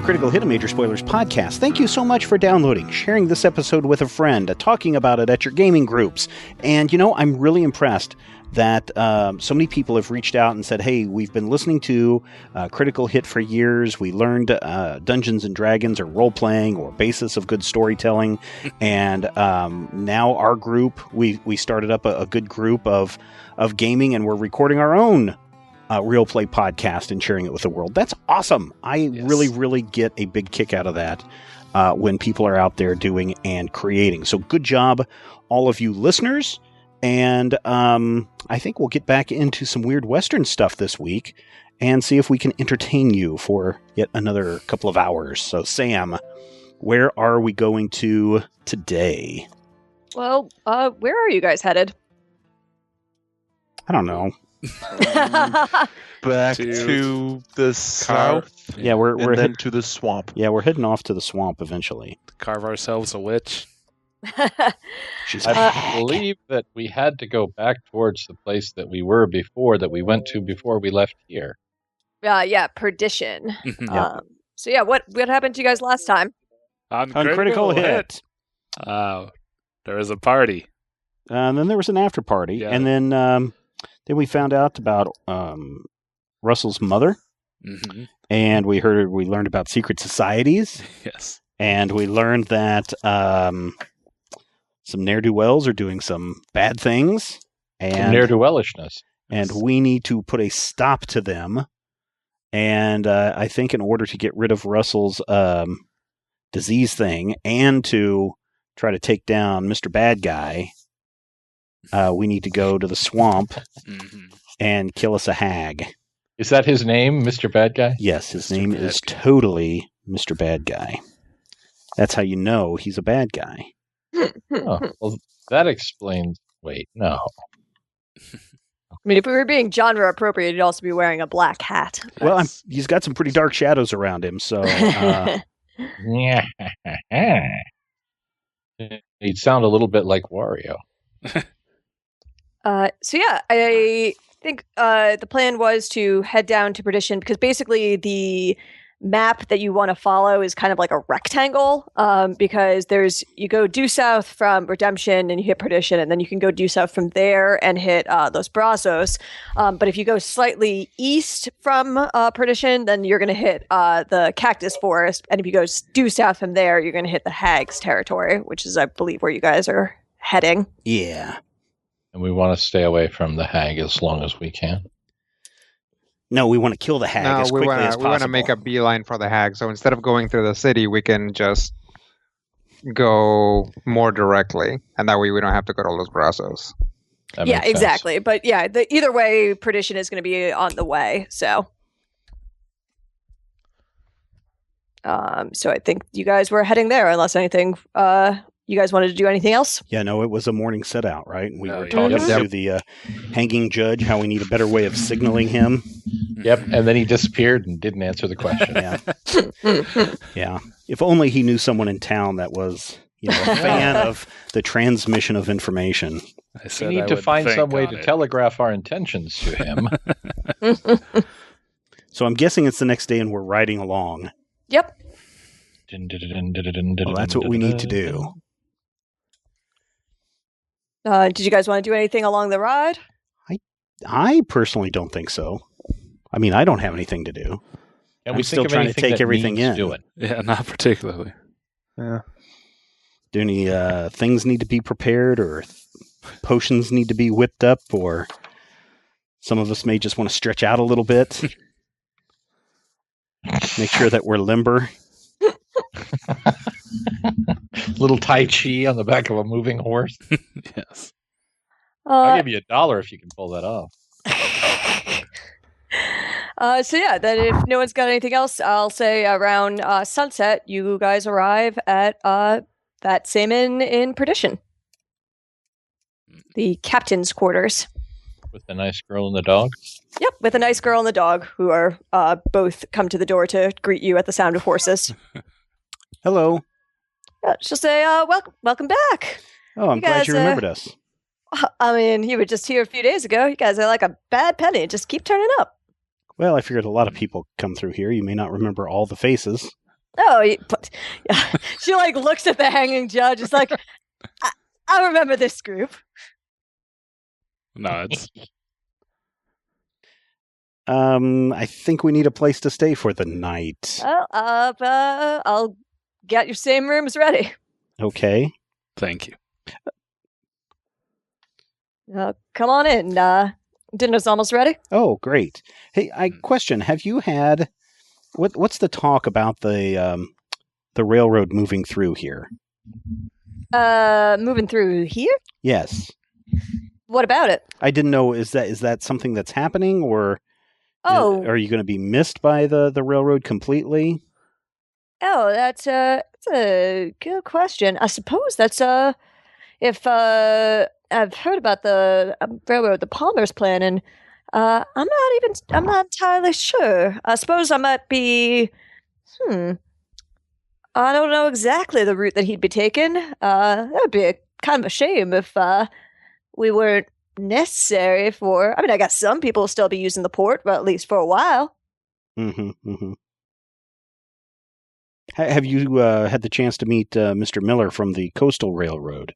to Critical Hit, a Major Spoilers podcast. Thank you so much for downloading, sharing this episode with a friend, talking about it at your gaming groups. And, I'm really impressed that so many people have reached out and said, hey, we've been listening to Critical Hit for years. We learned Dungeons & Dragons or role-playing or basis of good storytelling. And now our group, we started up a good group of gaming, and we're recording our own Real Play podcast and sharing it with the world. That's awesome. I really get a big kick out of that when people are out there doing and creating. So good job, all of you listeners. And I think we'll get back into some weird Western stuff this week and see if we can entertain you for yet another couple of hours. So, Sam, where are we going to today? Well, where are you guys headed? I don't know. Back to the south. Yeah, we're then to the swamp. Yeah, we're heading off to the swamp eventually. Carve ourselves a witch. I believe that we had to go back towards the place that we were before, that we went to before we left here. Yeah, Perdition. What happened to you guys last time? On Critical Hit. There was a party. And then there was an after party. Yeah. And then we found out about Russell's mother. Mm-hmm. And we learned about secret societies. Yes. And we learned that some ne'er-do-wells are doing some bad things. And Ne'er-do-wellishness. And we need to put a stop to them. And I think in order to get rid of Russell's disease thing and to try to take down Mr. Bad Guy, we need to go to the swamp and kill us a hag. Is that his name, Mr. Bad Guy? Yes, his name is totally Mr. Bad Guy. That's how you know he's a bad guy. Oh, well, that explains... Wait, no. I mean, if we were being genre appropriate, he'd also be wearing a black hat. Well, he's got some pretty dark shadows around him, so... He'd sound a little bit like Wario. I think the plan was to head down to Perdition, because basically the map that you want to follow is kind of like a rectangle, because you go due south from Redemption and you hit Perdition, and then you can go due south from there and hit Los Brazos. But if you go slightly east from Perdition, then you're going to hit the Cactus Forest, and if you go due south from there, you're going to hit the Hag's territory, which is, I believe, where you guys are heading. Yeah. And we want to stay away from the hag as long as we can. No, we want to kill the hag as quickly as possible. We want to make a beeline for the hag. So instead of going through the city, we can just go more directly. And that way we don't have to go to Los Brazos. Yeah, exactly. Sense. But yeah, either way, Perdition is going to be on the way. So I think you guys were heading there, unless anything... you guys wanted to do anything else? Yeah, no, it was a morning set out, right? We were talking to the hanging judge how we need a better way of signaling him. Yep, and then he disappeared and didn't answer the question. Yeah. If only he knew someone in town that was, a fan of the transmission of information. We need to find some way to telegraph our intentions to him. So I'm guessing it's the next day and we're riding along. Yep. Well, that's what we need to do. Did you guys want to do anything along the ride? I personally don't think so. I mean, I don't have anything to do. And I'm still trying to take everything in. Yeah, not particularly. Yeah. Do any things need to be prepared, or potions need to be whipped up, or some of us may just want to stretch out a little bit? Make sure that we're limber. Little Tai Chi on the back of a moving horse. Yes. I'll give you $1 if you can pull that off. Then if no one's got anything else, I'll say around sunset, you guys arrive at that same inn in Perdition. The captain's quarters. With the nice girl and the dog? Yep, with a nice girl and the dog, who are both come to the door to greet you at the sound of horses. Hello. She'll say, welcome back. Oh, I'm glad you remembered us. I mean, you were just here a few days ago. You guys are like a bad penny. Just keep turning up. Well, I figured a lot of people come through here. You may not remember all the faces. Oh, yeah. She like looks at the hanging judge. It's like, I remember this group. Nods. I think we need a place to stay for the night. Well, I'll get your same rooms ready. Okay. Thank you. Come on in. Dinner's almost ready. Oh, great. Hey, I question: have you had what's the talk about the railroad moving through here? Moving through here. Yes. What about it? I didn't know. Is that something that's happening, or are you going to be missed by the railroad completely? Oh, that's a good question. I suppose that's if I've heard about the railroad, the Palmer's plan, and I'm not entirely sure. I suppose I might be. I don't know exactly the route that he'd be taking. That would be kind of a shame if we weren't necessary for. I mean, I guess some people will still be using the port, but at least for a while. Mm-hmm. Mm-hmm. Have you had the chance to meet Mr. Miller from the Coastal Railroad?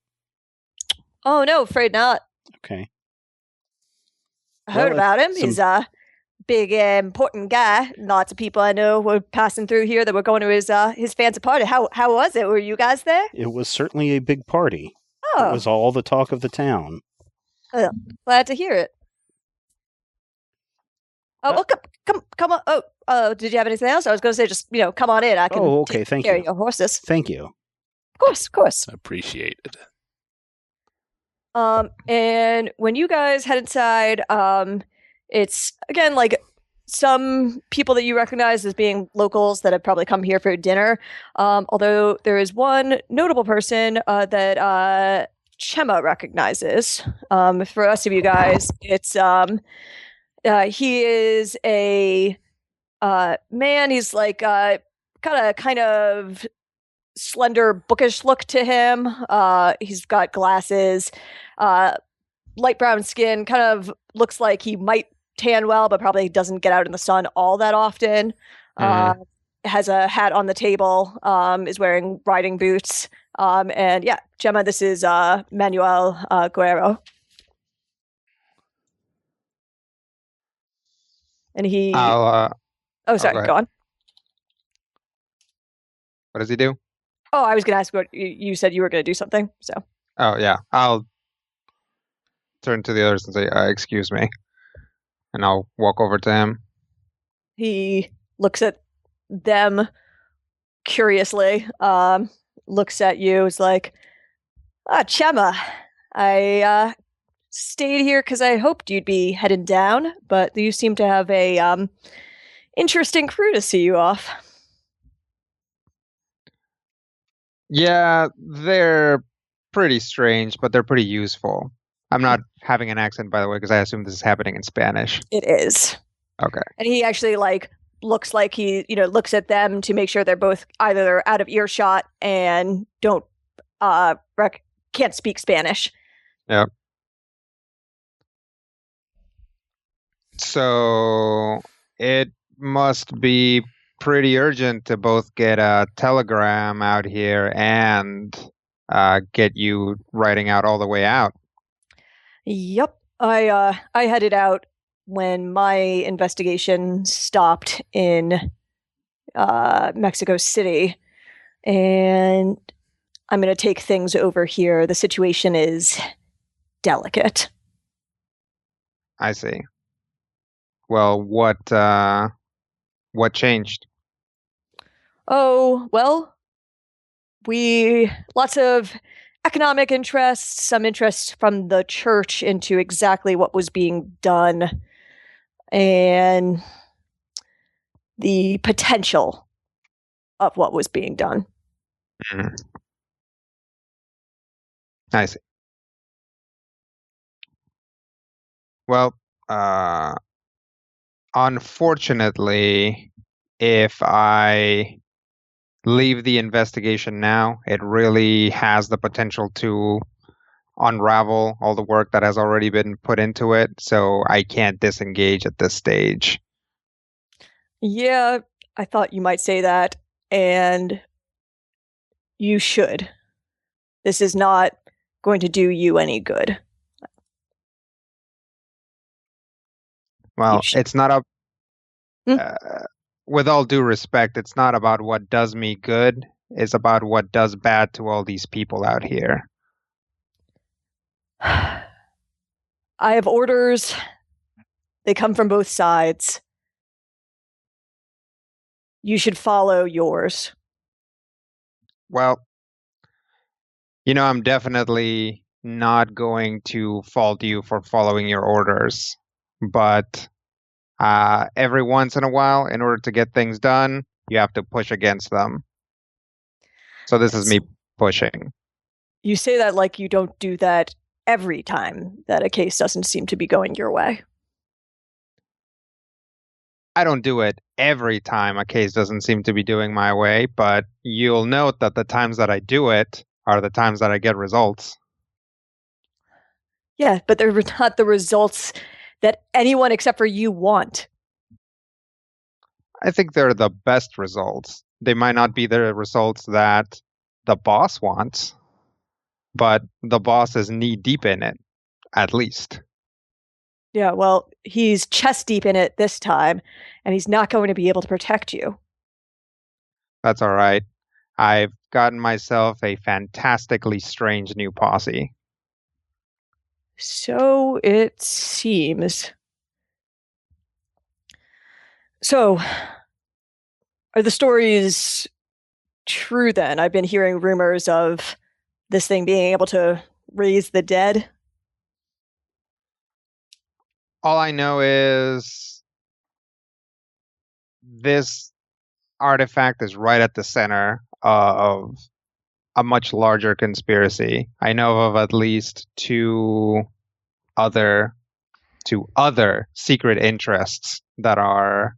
Oh no, afraid not. Okay. I heard about him. some- He's a big, important guy. Lots of people I know were passing through here that were going to his fancy party. How was it? Were you guys there? It was certainly a big party. Oh, It was all the talk of the town. glad to hear it. Oh, well, come on. Oh, did you have anything else? I was going to say, just come on in. I can. Oh, okay. take Thank care you. of your horses. Thank you. Of course. Appreciated. And when you guys head inside, it's again like some people that you recognize as being locals that have probably come here for dinner. Although there is one notable person that Chema recognizes. For the rest of you guys, it's he is a man. He's like got a kind of slender, bookish look to him. He's got glasses, light brown skin, kind of looks like he might tan well, but probably doesn't get out in the sun all that often. Has a hat on the table, is wearing riding boots. And yeah, Gemma, this is Manuel Guerrero. And he... I'll, oh, sorry, go go on. what does he do? Oh, I was going to ask what you said you were going to do something, so. Oh, yeah. I'll turn to the others and say, excuse me. And I'll walk over to him. He looks at them curiously, looks at you, is like, Chema, I stayed here because I hoped you'd be heading down, but you seem to have a interesting crew to see you off. Yeah, they're pretty strange, but they're pretty useful. I'm not having an accent, by the way, because I assume this is happening in Spanish. It is. Okay. And he actually looks like he, looks at them to make sure they're both either out of earshot and don't can't speak Spanish. Yep. So it must be pretty urgent to both get a telegram out here and get you writing out all the way out. Yep. I headed out when my investigation stopped in Mexico City, and I'm going to take things over here. The situation is delicate. I see. Well, what changed? Oh, well, lots of economic interest, some interest from the church into exactly what was being done, and the potential of what was being done. I see. Well, unfortunately, if I leave the investigation now, it really has the potential to unravel all the work that has already been put into it, so I can't disengage at this stage. Yeah, I thought you might say that. and you should. This is not going to do you any good. Well, should- it's not a. Hmm? With all due respect, it's not about what does me good. It's about what does bad to all these people out here. I have orders. They come from both sides. You should follow yours. Well, I'm definitely not going to fault you for following your orders, but every once in a while, in order to get things done, you have to push against them. So this is me pushing. You say that like you don't do that every time that a case doesn't seem to be going your way. I don't do it every time a case doesn't seem to be doing my way, but you'll note that the times that I do it are the times that I get results. Yeah, but they're not the results that anyone except for you want. I think they're the best results. They might not be the results that the boss wants, but the boss is knee deep in it, at least. Yeah, well, he's chest deep in it this time, and he's not going to be able to protect you. That's all right. I've gotten myself a fantastically strange new posse. So it seems. So, are the stories true then? I've been hearing rumors of this thing being able to raise the dead. All I know is this artifact is right at the center of a much larger conspiracy. I know of at least two other secret interests that are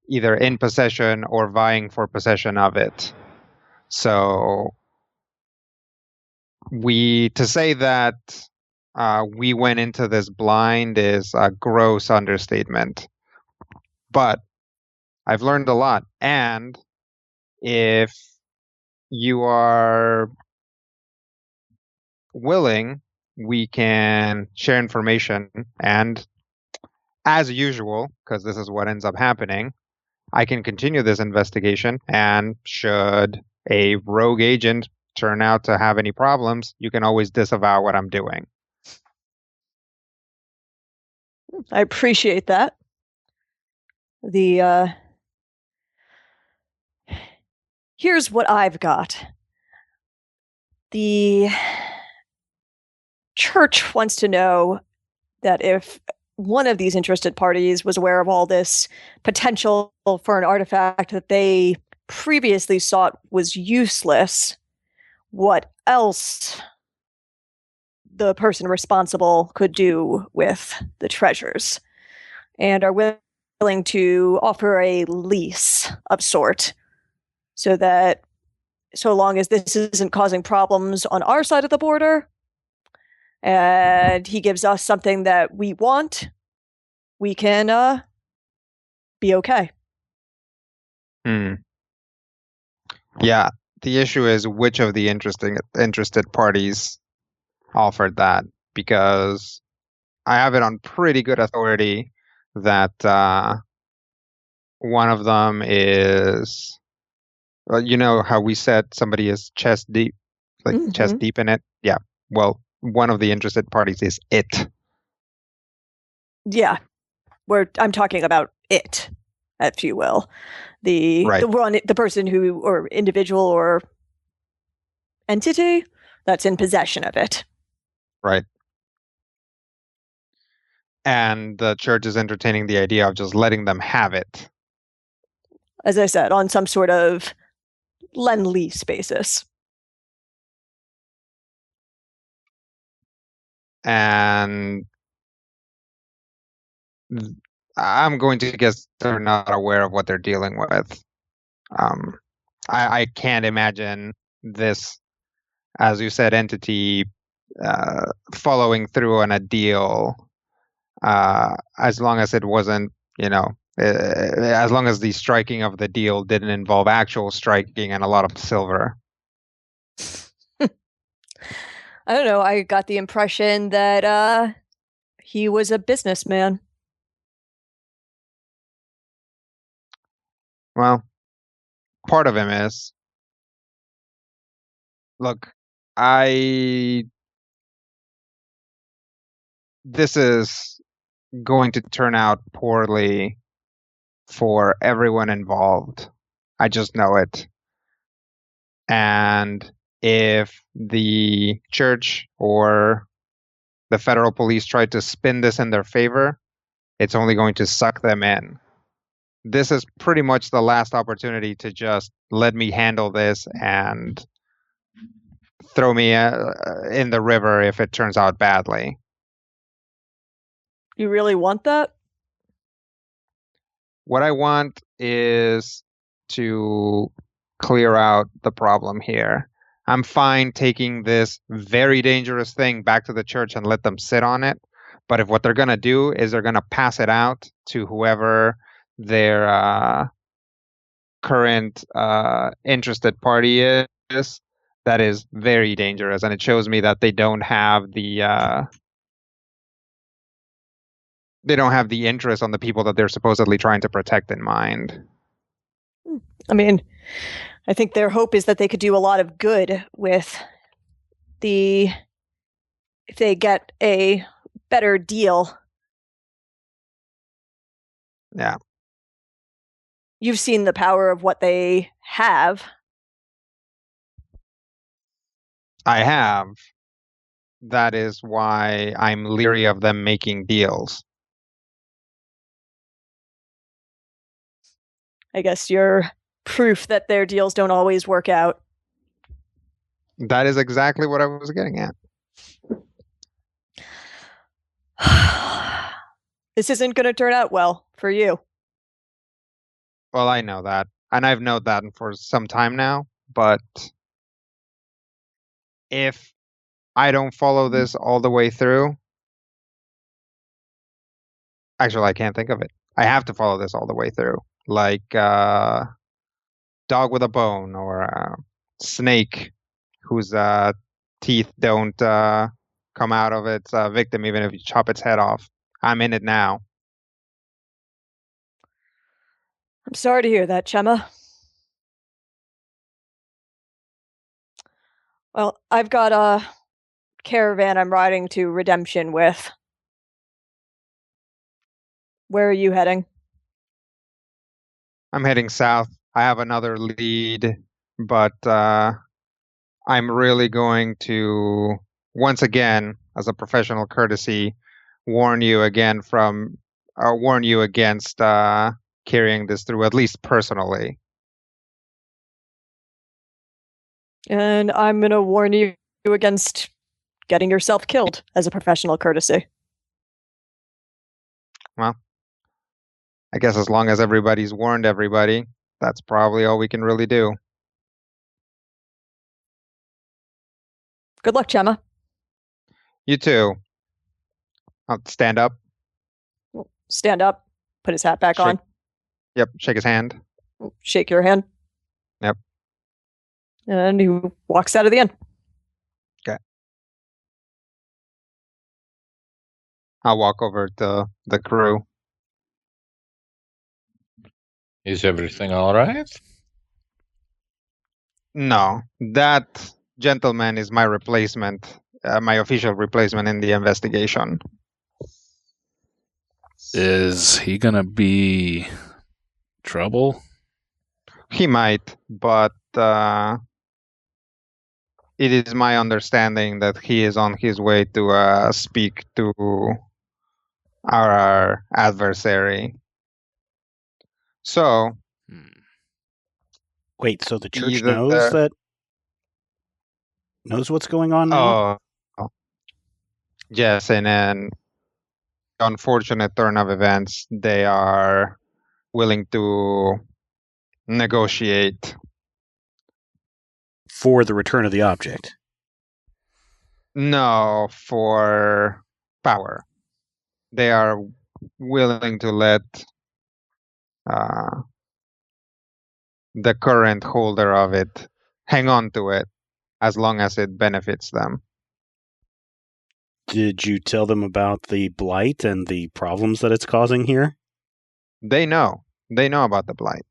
either in possession or vying for possession of it. So to say that we went into this blind is a gross understatement. But I've learned a lot. And if you are willing, we can share information. And as usual, because this is what ends up happening, I can continue this investigation. And should a rogue agent turn out to have any problems, you can always disavow what I'm doing. I appreciate that. Here's what I've got. The church wants to know that if one of these interested parties was aware of all this potential for an artifact that they previously sought was useless, what else the person responsible could do with the treasures, and are willing to offer a lease of sort, so that so long as this isn't causing problems on our side of the border, and he gives us something that we want, we can be okay. Yeah, the issue is which of the interested parties offered that, because I have it on pretty good authority that one of them is, well, you know how we said somebody is chest deep, like chest deep in it? Yeah. Well, one of the interested parties is it. Yeah. I'm talking about it, if you will. Right. The person who, or individual or entity that's in possession of it. Right. And the church is entertaining the idea of just letting them have it. As I said, on some sort of lend-lease basis. And I'm going to guess they're not aware of what they're dealing with. I can't imagine this, as you said, entity following through on a deal as long as it wasn't, as long as the striking of the deal didn't involve actual striking and a lot of silver. I don't know. I got the impression that he was a businessman. Well, part of him is. Look, this is going to turn out poorly for everyone involved. I just know it. And if the church or the federal police try to spin this in their favor, it's only going to suck them in. This is pretty much the last opportunity to just let me handle this and throw me in the river if it turns out badly. You really want that? What I want is to clear out the problem here. I'm fine taking this very dangerous thing back to the church and let them sit on it. But if what they're going to do is they're going to pass it out to whoever their current interested party is, that is very dangerous. And it shows me that they don't have the interest on the people that they're supposedly trying to protect in mind. I mean, I think their hope is that they could do a lot of good with if they get a better deal. Yeah. You've seen the power of what they have. I have. That is why I'm leery of them making deals. I guess you're proof that their deals don't always work out. That is exactly what I was getting at. This isn't going to turn out well for you. Well, I know that. And I've known that for some time now. But if I don't follow this all the way through... Actually, I can't think of it. I have to follow this all the way through. Like dog with a bone or snake whose teeth don't come out of its victim even if you chop its head off. I'm in it now. I'm sorry to hear that, Chema. Well, I've got a caravan I'm riding to Redemption with. Where are you heading? I'm heading south. I have another lead, but I'm really going to, once again, as a professional courtesy, warn you against carrying this through, at least personally. And I'm going to warn you against getting yourself killed as a professional courtesy. Well, I guess as long as everybody's warned everybody, that's probably all we can really do. Good luck, Chema. You too. I'll stand up. Stand up. Put his hat back on. Yep, shake his hand. Shake your hand. Yep. And he walks out of the inn. Okay. I'll walk over to the crew. Is everything all right? No, that gentleman is my replacement, my official replacement in the investigation. Is he gonna be trouble? He might, but it is my understanding that he is on his way to speak to our adversary. So, Wait, so the church either knows what's going on now? Oh, yes, in an unfortunate turn of events, they are willing to negotiate. For the return of the object. No, for power. They are willing to let the current holder of it hang on to it as long as it benefits them. Did you tell them about the blight and the problems that it's causing here? They know. They know about the blight.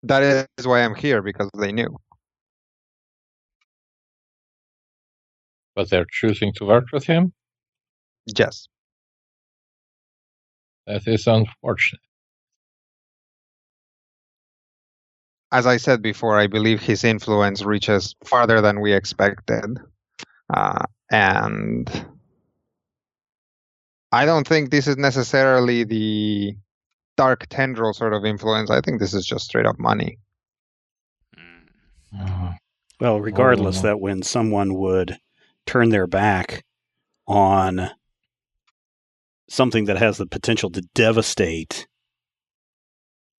That is why I'm here, because they knew. But they're choosing to work with him? Yes. That is unfortunate. As I said before, I believe his influence reaches farther than we expected. And I don't think this is necessarily the dark tendril sort of influence. I think this is just straight up money. Well, regardless, Oh. that when someone would turn their back on something that has the potential to devastate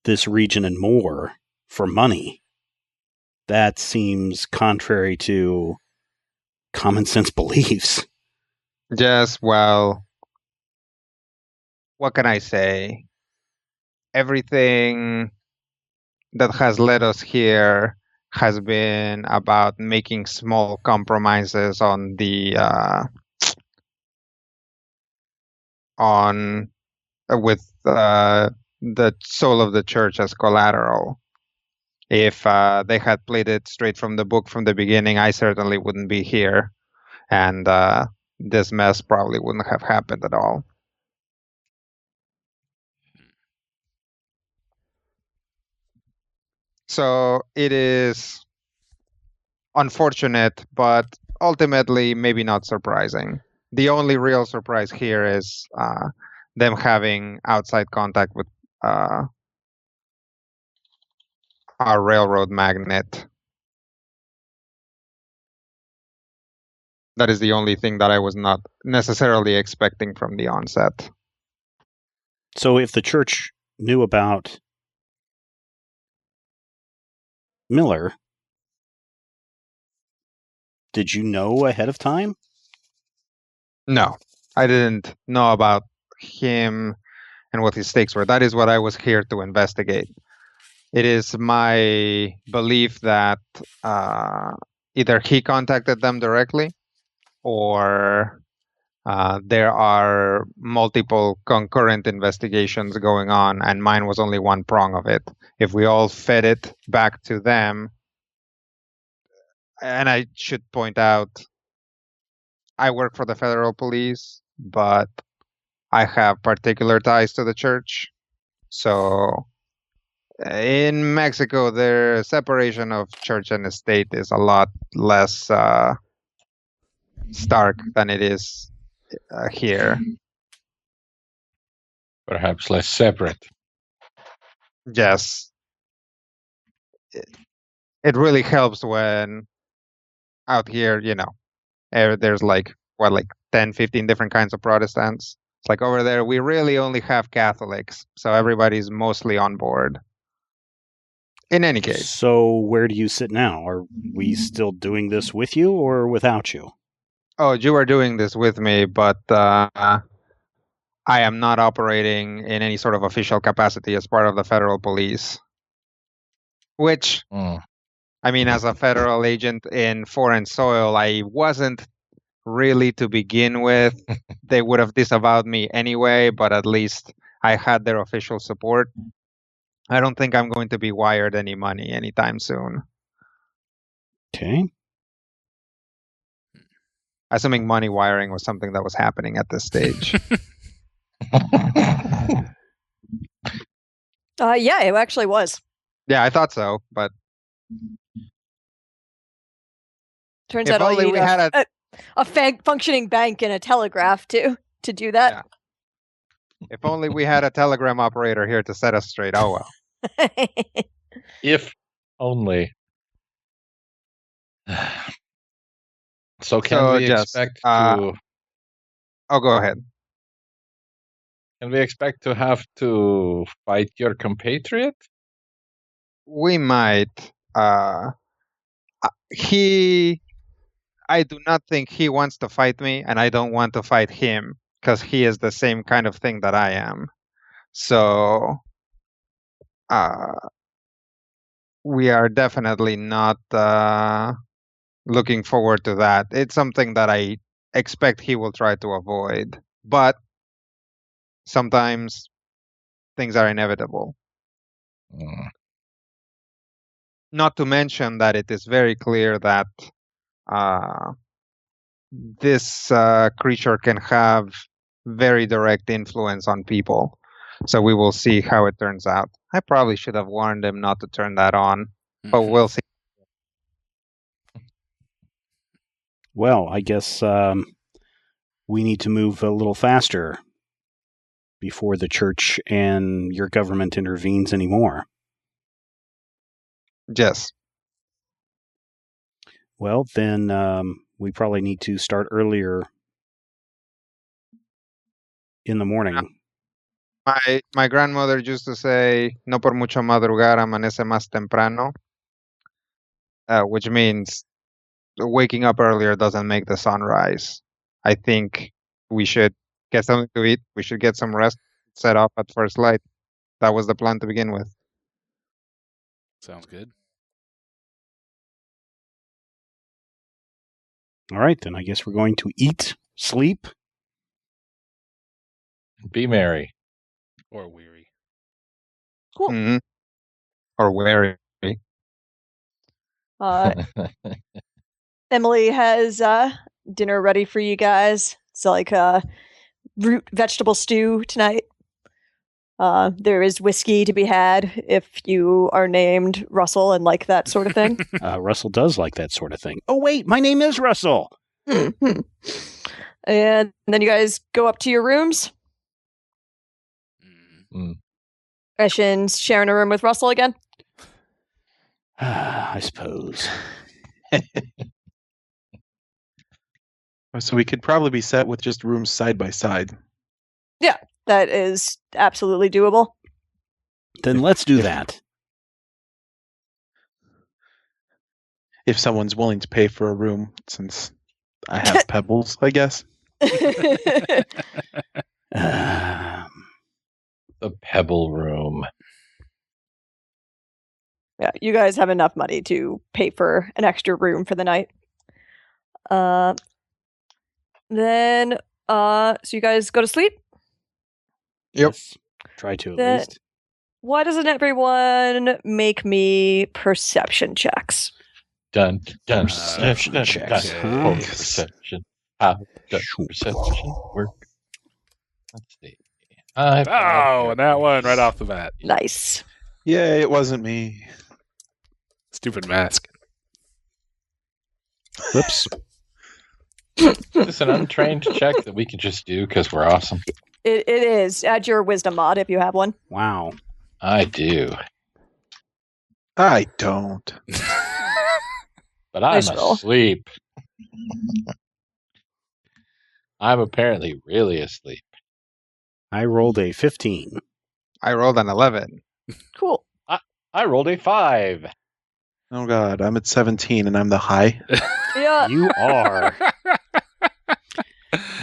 this region and more for money, that seems contrary to common sense beliefs. Yes, well, what can I say? Everything that has led us here has been about making small compromises on the with the soul of the church as collateral. If they had played it straight from the book from the beginning, I certainly wouldn't be here, and this mess probably wouldn't have happened at all. So it is unfortunate, but ultimately maybe not surprising. The only real surprise here is them having outside contact with our railroad magnate. That is the only thing that I was not necessarily expecting from the onset. So if the church knew about Miller, did you know ahead of time? No, I didn't know about him and what his stakes were. That is what I was here to investigate. It is my belief that either he contacted them directly or there are multiple concurrent investigations going on, and mine was only one prong of it. If we all fed it back to them, and I should point out, I work for the federal police, but I have particular ties to the church. So in Mexico, their separation of church and state is a lot less stark than it is here. Perhaps less separate. Yes. It really helps when out here, there's like 10, 15 different kinds of Protestants. It's like over there, we really only have Catholics. So everybody's mostly on board. In any case. So where do you sit now? Are we still doing this with you or without you? Oh, you are doing this with me, but I am not operating in any sort of official capacity as part of the federal police. Which, I mean, as a federal agent in foreign soil, I wasn't really to begin with. They would have disavowed me anyway, but at least I had their official support. I don't think I'm going to be wired any money anytime soon. Okay. Assuming money wiring was something that was happening at this stage. Yeah, it actually was. Yeah, I thought so, but Turns if out all only you we need had a functioning bank and a telegraph to do that. if only we had a telegram operator here to set us straight. Oh well. If only. So can we expect to... Oh, go ahead. Can we expect to have to fight your compatriot? We might. I do not think he wants to fight me, and I don't want to fight him because he is the same kind of thing that I am. So we are definitely not looking forward to that. It's something that I expect he will try to avoid. But sometimes things are inevitable. Mm. Not to mention that it is very clear that this creature can have very direct influence on people. So we will see how it turns out. I probably should have warned him not to turn that on, but we'll see. Well, I guess we need to move a little faster before the church and your government intervenes anymore. Yes. Well, then we probably need to start earlier in the morning. My grandmother used to say, no por mucho madrugar amanece más temprano, which means waking up earlier doesn't make the sun rise. I think we should get something to eat. We should get some rest, set off at first light. That was the plan to begin with. Sounds good. All right, then I guess we're going to eat, sleep. Be merry. Or weary. Cool. Mm-hmm. Or wary. Emily has dinner ready for you guys. It's like root vegetable stew tonight. There is whiskey to be had if you are named Russell and like that sort of thing. Russell does like that sort of thing. Oh, wait, my name is Russell. And then you guys go up to your rooms. Mm. Eshin's sharing a room with Russell again. I suppose. So we could probably be set with just rooms side by side. Yeah, that is absolutely doable. Then let's do that. If someone's willing to pay for a room, since I have pebbles, I guess. The Pebble Room. Yeah, you guys have enough money to pay for an extra room for the night. Then, so you guys go to sleep? Yep. Yes, try to at Then- least. Why doesn't everyone make me perception checks? Dun, dun, Perception dun, checks, dun, huh? dun, perception. How does perception work? Let's see. Oh, and that one right off the bat. Nice. Yeah, it wasn't me. Stupid mask. Whoops. It's an untrained check that we could just do because we're awesome. It is. Add your wisdom mod if you have one. Wow. I do. I don't. But I'm Nice roll. asleep. I'm apparently really asleep. I rolled a 15. I rolled an 11. Cool. I rolled a 5. Oh God, I'm at 17 and I'm the high. Yeah. You are.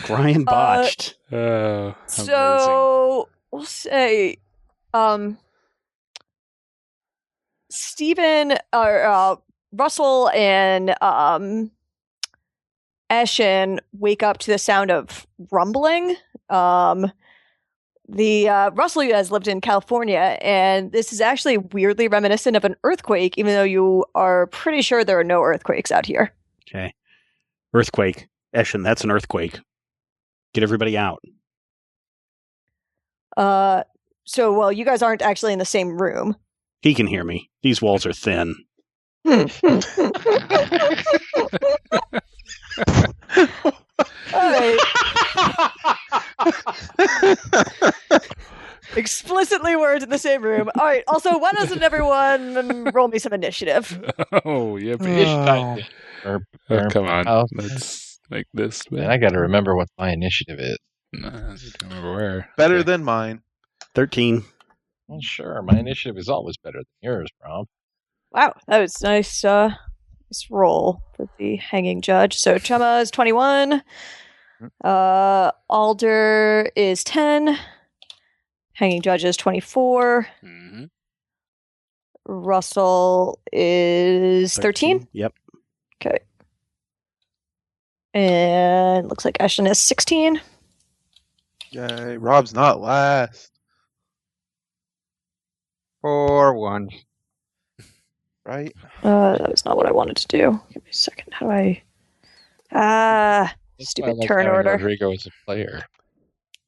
Brian botched. Oh, So we'll say, Stephen or Russell and Eshin wake up to the sound of rumbling. Russell, you guys lived in California, and this is actually weirdly reminiscent of an earthquake, even though you are pretty sure there are no earthquakes out here. Okay. Earthquake. Eshin, that's an earthquake. Get everybody out. So you guys aren't actually in the same room. He can hear me. These walls are thin. All right. Explicitly words in the same room. All right. Also, why doesn't everyone roll me some initiative? Oh, yippee. It's time to- Oh, come on. Oh, Let's make this. man, I got to remember what my initiative is. Nah, I don't remember where. Better Okay. than mine. 13. Well, sure, my initiative is always better than yours, Rob. Wow, that was nice. Nice roll for the hanging judge. So Chema is 21. Alder is 10. Hanging judge is 24. Mhm. Russell is 13. Yep. Okay. And looks like Ashton is 16. Yay, Rob's not last. 4-1. Right? That was not what I wanted to do. Give me a second. How do I... That's why I stupid like turn having order. Rodrigo as a player.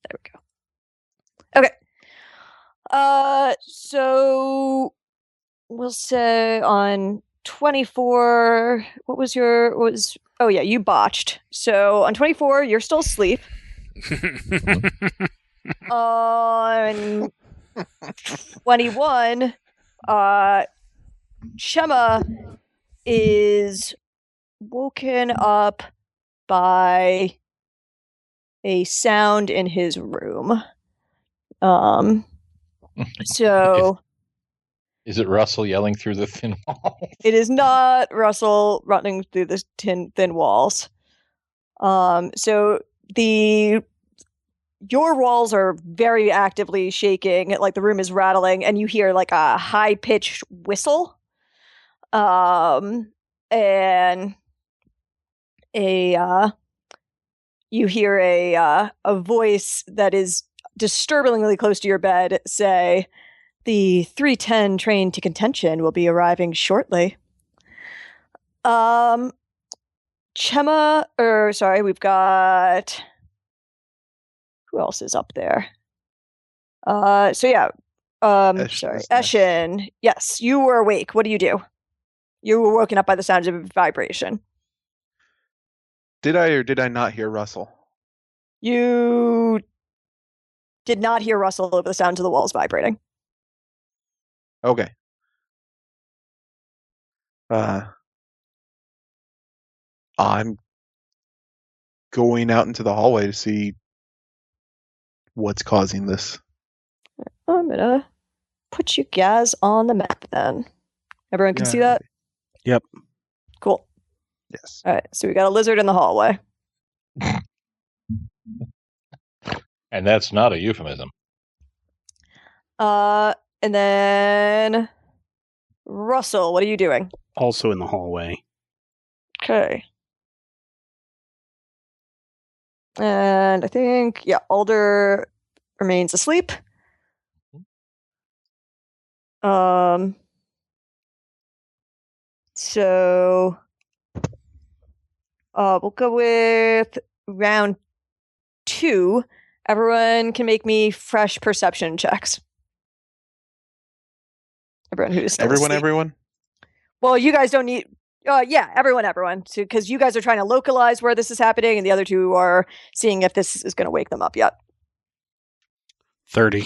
There we go. Okay. So we'll say on 24, oh yeah, you botched. So on 24, you're still asleep. On 21, Shema is woken up by a sound in his room. So Is it Russell yelling through the thin wall? it is not Russell running through the thin walls. So your walls are very actively shaking, like the room is rattling, and you hear like a high-pitched whistle. And you hear a voice that is disturbingly close to your bed say, "The 310 train to Contention will be arriving shortly." We've got... Who else is up there? Eshin. Yes, you were awake. What do? You were woken up by the sounds of vibration. Did I or did I not hear Russell? You did not hear Russell over the sounds of the walls vibrating. Okay. I'm going out into the hallway to see what's causing this. I'm gonna put you guys on the map then. Everyone can see that? Yep. Cool. Yes. All right, so we got a lizard in the hallway. And that's not a euphemism. And then Russell, what are you doing? Also in the hallway. Okay. And I think, Alder remains asleep. So we'll go with round 2. Everyone can make me fresh perception checks. Everyone who's still asleep. Everyone? Well, you guys don't need... everyone. Because you guys are trying to localize where this is happening, and the other 2 are seeing if this is going to wake them up yet. 30.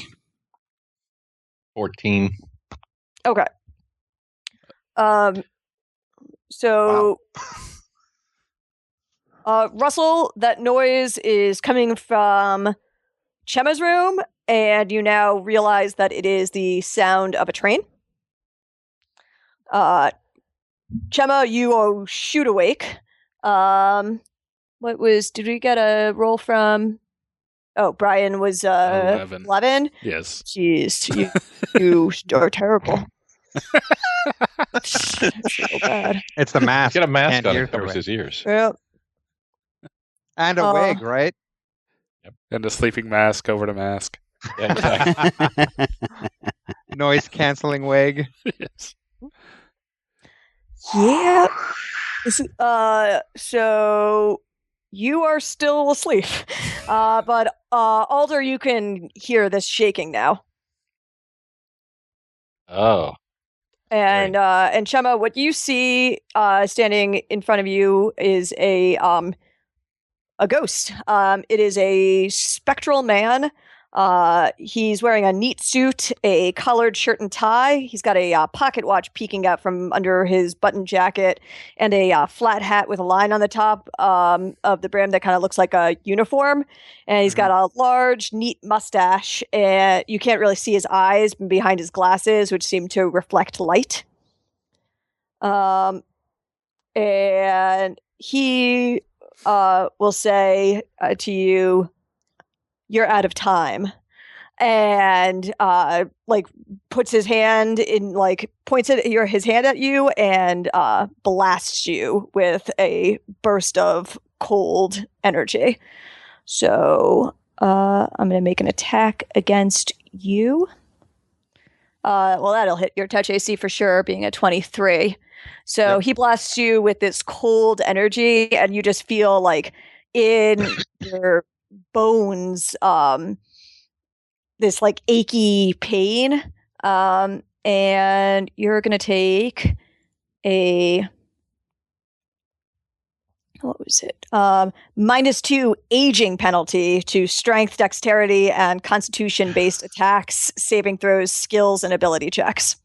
14. Okay. So... Wow. Russell, that noise is coming from Chema's room, and you now realize that it is the sound of a train. Chema, you shoot awake. Did we get a roll from? Oh, Brian was 11. Yes. Jeez, you are terrible. So bad. It's the mask. Get a mask Can't on hear it covers through his ears. Well, And a wig, right? And a sleeping mask over the mask. Yeah, exactly. Noise canceling wig. Yes. yeah. So you are still asleep, but Alder, you can hear this shaking now. Oh. And Chema, what you see standing in front of you is a ghost. It is a spectral man. He's wearing a neat suit, a collared shirt and tie. He's got a pocket watch peeking out from under his button jacket, and a flat hat with a line on the top of the brim that kind of looks like a uniform. And he's got a large, neat mustache, and you can't really see his eyes behind his glasses, which seem to reflect light. And he will say to you, "You're out of time." and like puts his hand in, like points his hand at you and blasts you with a burst of cold energy. So I'm going to make an attack against you. Well, that'll hit your touch AC for sure, being a 23. So he blasts you with this cold energy, and you just feel like in your bones, this like achy pain. And you're going to take a, what was it? -2 aging penalty to strength, dexterity, and constitution-based attacks, saving throws, skills, and ability checks.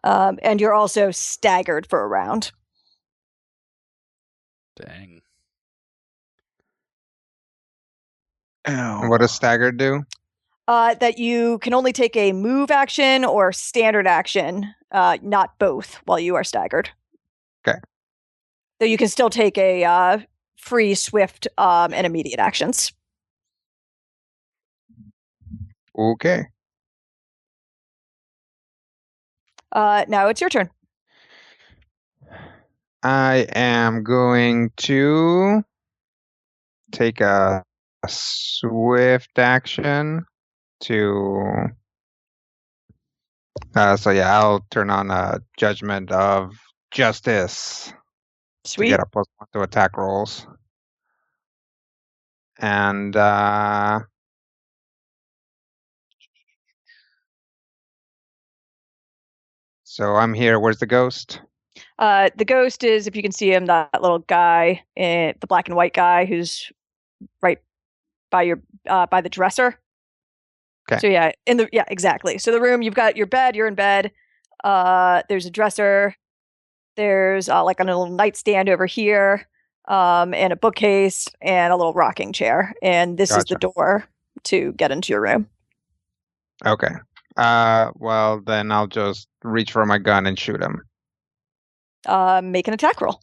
And you're also staggered for a round. Dang. Ow. And what does staggered do? That you can only take a move action or standard action, not both, while you are staggered. Okay. Though you can still take a free, swift, and immediate actions. Okay. Now it's your turn. I am going to take a swift action to. So yeah, I'll turn on a judgment of justice Sweet. to get a +1 to attack rolls. And so I'm here. Where's the ghost? The ghost is, if you can see him, that little guy, the black and white guy who's right by your by the dresser. Okay. So yeah, exactly. So the room, you've got your bed. You're in bed. There's a dresser. There's like a little nightstand over here, and a bookcase and a little rocking chair. And this is the door to get into your room. Okay. Well, then I'll just reach for my gun and shoot him. Make an attack roll.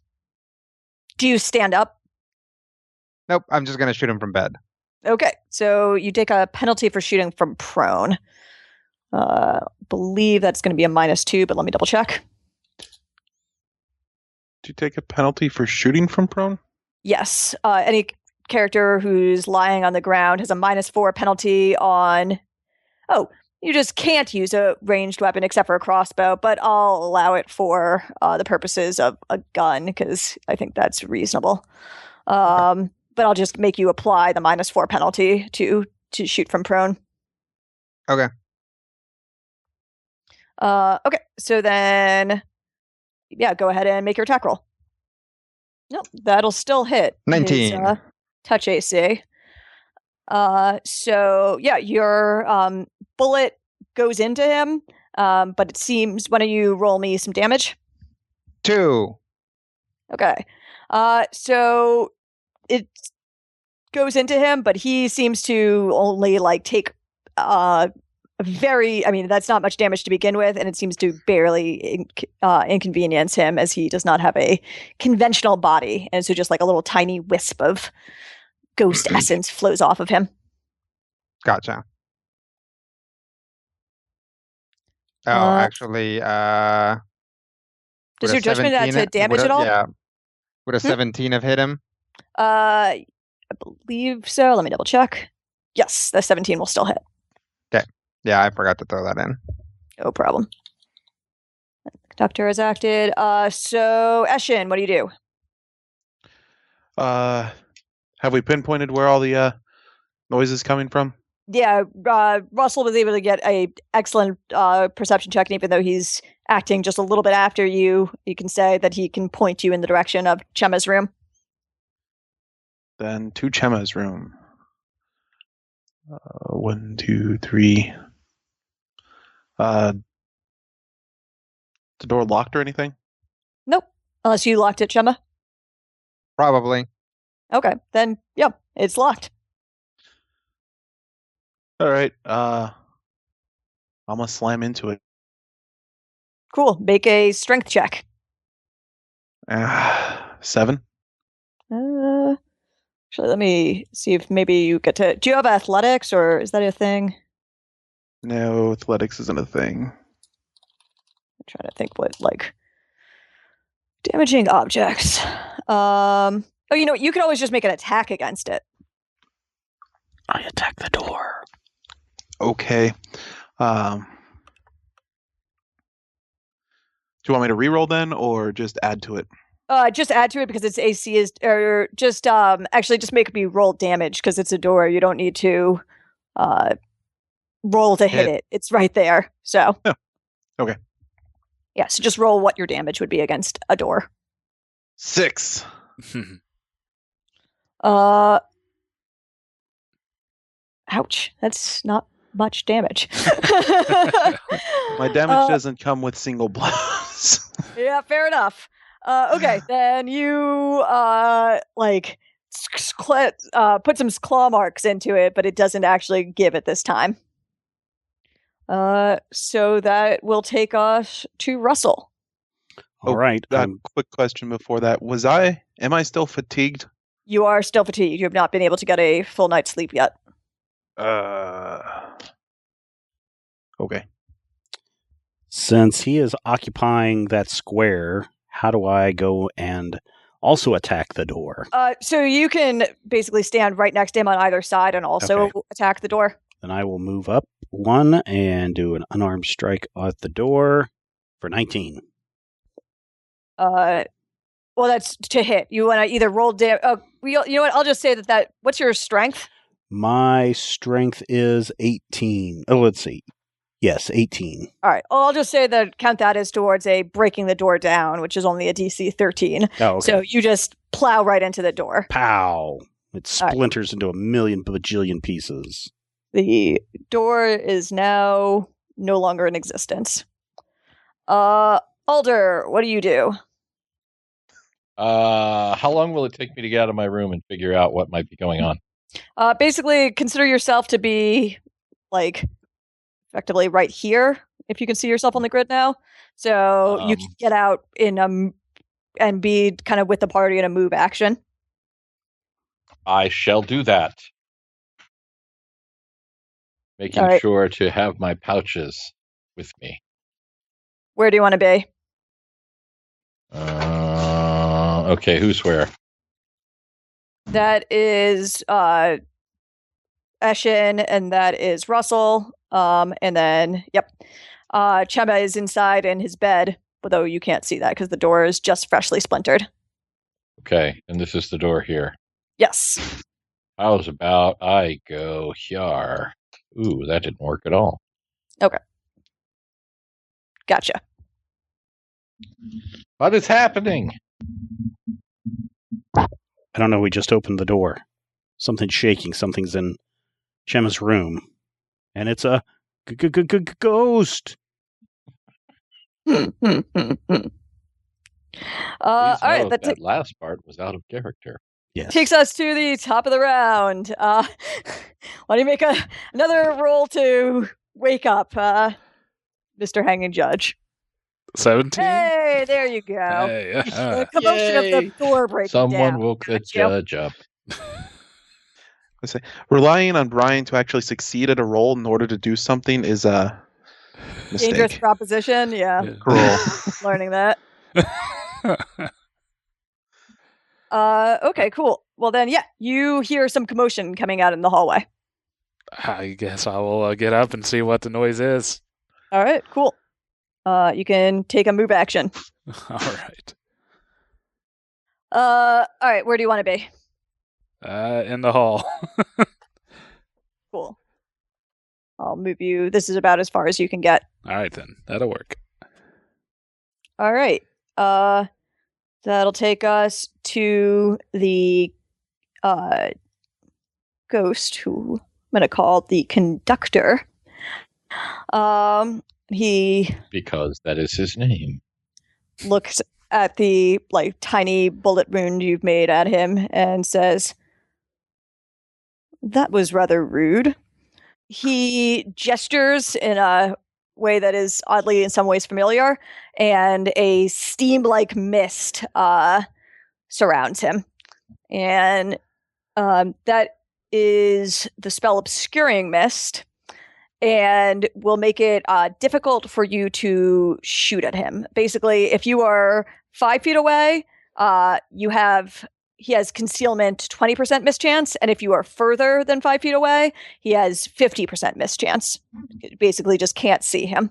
Do you stand up? Nope, I'm just gonna shoot him from bed. Okay, so you take a penalty for shooting from prone. Believe that's going to be a -2, but let me double check. Do you take a penalty for shooting from prone? Yes. Any character who's lying on the ground has a -4 penalty on. Oh, you just can't use a ranged weapon except for a crossbow, but I'll allow it for the purposes of a gun because I think that's reasonable. But I'll just make you apply the -4 penalty to shoot from prone. Okay. Okay, so then, yeah, go ahead and make your attack roll. Nope, that'll still hit. 19. His, touch AC. So yeah, your bullet goes into him, but it seems. Why don't you roll me some damage? 2. Okay. So it goes into him, but he seems to only like take that's not much damage to begin with, and it seems to barely inconvenience him as he does not have a conventional body, and so just like a little tiny wisp of ghost essence flows off of him. Gotcha. Oh, actually, does your judgment add to damage at all? Yeah. Would a 17 have hit him? I believe so. Let me double check. Yes, the 17 will still hit. Okay. Yeah, I forgot to throw that in. No problem. The conductor has acted. So, Eshin, what do you do? Have we pinpointed where all the noise is coming from? Yeah, Russell was able to get a excellent perception check, and even though he's acting just a little bit after you, you can say that he can point you in the direction of Chema's room. Then to Chema's room. 1, 2, 3. The door locked or anything? Nope, unless you locked it, Chema. Probably. Okay, then, yep, it's locked. All right. I'm gonna slam into it. Cool. Make a strength check. 7. Actually, let me see if maybe you get to. Do you have athletics, or is that a thing? No, athletics isn't a thing. I'm trying to think what damaging objects. Oh, you know, you could always just make an attack against it. I attack the door. Okay. Do you want me to reroll then, or just add to it? Just add to it because its AC is, or just actually just make me roll damage because it's a door. You don't need to roll to hit it. It's right there. So. Oh. Okay. Yeah, so just roll what your damage would be against a door. 6. Ouch. That's not much damage. My damage doesn't come with single blows. Yeah, fair enough. Okay, then you put some claw marks into it, but it doesn't actually give it this time. So that will take us to Russell. All right. Quick question before that. Am I still fatigued? You are still fatigued. You have not been able to get a full night's sleep yet. Okay. Since he is occupying that square, how do I go and also attack the door? So you can basically stand right next to him on either side and also attack the door. Then I will move up 1 and do an unarmed strike at the door for 19. Well, that's to hit. You want to either roll damage. You know what? I'll just say that. What's your strength? My strength is 18. Oh, let's see. Yes, 18. All right. Well, I'll just say that count that as towards a breaking the door down, which is only a DC 13. Oh, okay. So you just plow right into the door. Pow! It splinters into a million bajillion pieces. The door is now no longer in existence. Alder, what do you do? How long will it take me to get out of my room and figure out what might be going on? Basically, consider yourself to be effectively right here, if you can see yourself on the grid now. So you can get out in and be kind of with the party in a move action. I shall do that. Making sure to have my pouches with me. Where do you want to be? Okay, who's where? That is Eshin, and that is Russell. And then, Chema is inside in his bed, although you can't see that because the door is just freshly splintered. Okay, and this is the door here. Yes. How's about I go here? Ooh, that didn't work at all. Okay. Gotcha. What is happening? I don't know. We just opened the door. Something's shaking. Something's in Chema's room. And it's a ghost. All right. That last part was out of character. Yes. Takes us to the top of the round. Why don't you make another roll to wake up, Mr. Hanging Judge? 17? Hey, there you go. Hey, The commotion of the door breaking Someone down. woke the judge up. I say, relying on Brian to actually succeed at a roll in order to do something is a mistake. Dangerous proposition, yeah. Cruel. Learning that. Okay, cool. Well then, you hear some commotion coming out in the hallway. I guess I will get up and see what the noise is. All right, cool. You can take a move action. All right. All right, where do you want to be? In the hall. Cool. I'll move you. This is about as far as you can get. All right, then. That'll work. All right. That'll take us to the ghost, who I'm going to call the conductor. He Because that is his name. looks at the tiny bullet wound you've made at him and says, "That was rather rude." He gestures in a way that is oddly in some ways familiar, and a steam-like mist surrounds him. And That is the spell Obscuring Mist, and will make it difficult for you to shoot at him. Basically, if you are 5 feet away, he has concealment 20% mischance, and if you are further than 5 feet away, he has 50% mischance. You basically just can't see him.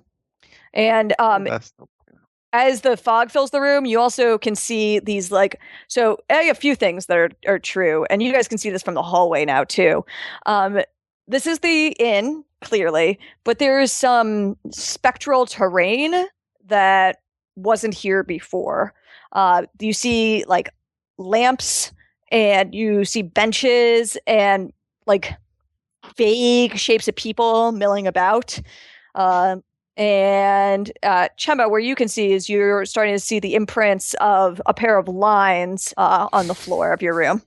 And as the fog fills the room, you also can see these a few things that are true, and you guys can see this from the hallway now too. This is the inn, clearly, but there's some spectral terrain that wasn't here before. You see lamps, and you see benches and vague shapes of people milling about. And Chemba, where you can see is you're starting to see the imprints of a pair of lines on the floor of your room.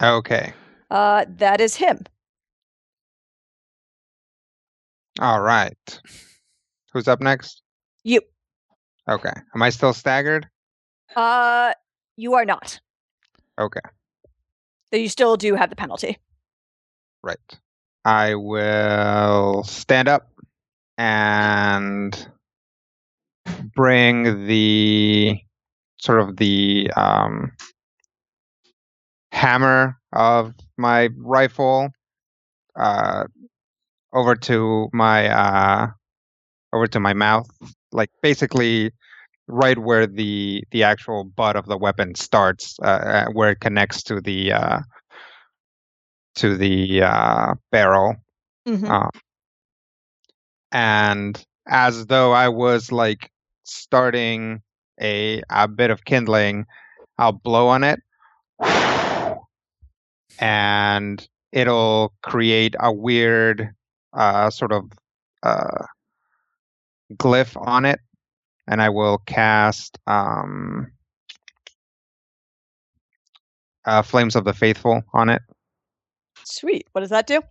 Okay. That is him. All right. Who's up next? You. Okay. Am I still staggered? You are not. Okay. So you still do have the penalty. Right. I will stand up and bring the hammer of my rifle over to my mouth, basically right where the actual butt of the weapon starts, where it connects to the barrel. Mm-hmm. And as though I was starting a bit of kindling, I'll blow on it, and it'll create a weird glyph on it, and I will cast Flames of the Faithful on it. Sweet. What does that do?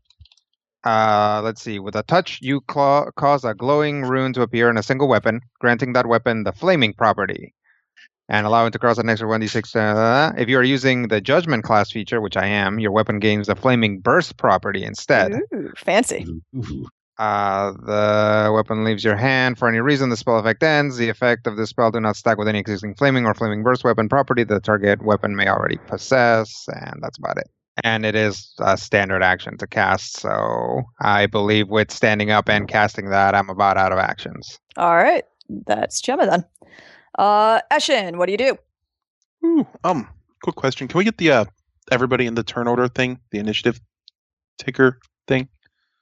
Let's see. With a touch, you cause a glowing rune to appear in a single weapon, granting that weapon the flaming property, and allow it to cross an extra 1d6. If you are using the Judgment class feature, which I am, your weapon gains the flaming burst property instead. Ooh, fancy. The weapon leaves your hand for any reason. The spell effect ends. The effect of this spell do not stack with any existing flaming or flaming burst weapon property the target weapon may already possess, and that's about it. And it is a standard action to cast, so I believe with standing up and casting that, I'm about out of actions. All right, that's Gemma then. Eshin, what do you do? Quick question. Can we get the everybody in the turn order thing, the initiative ticker thing?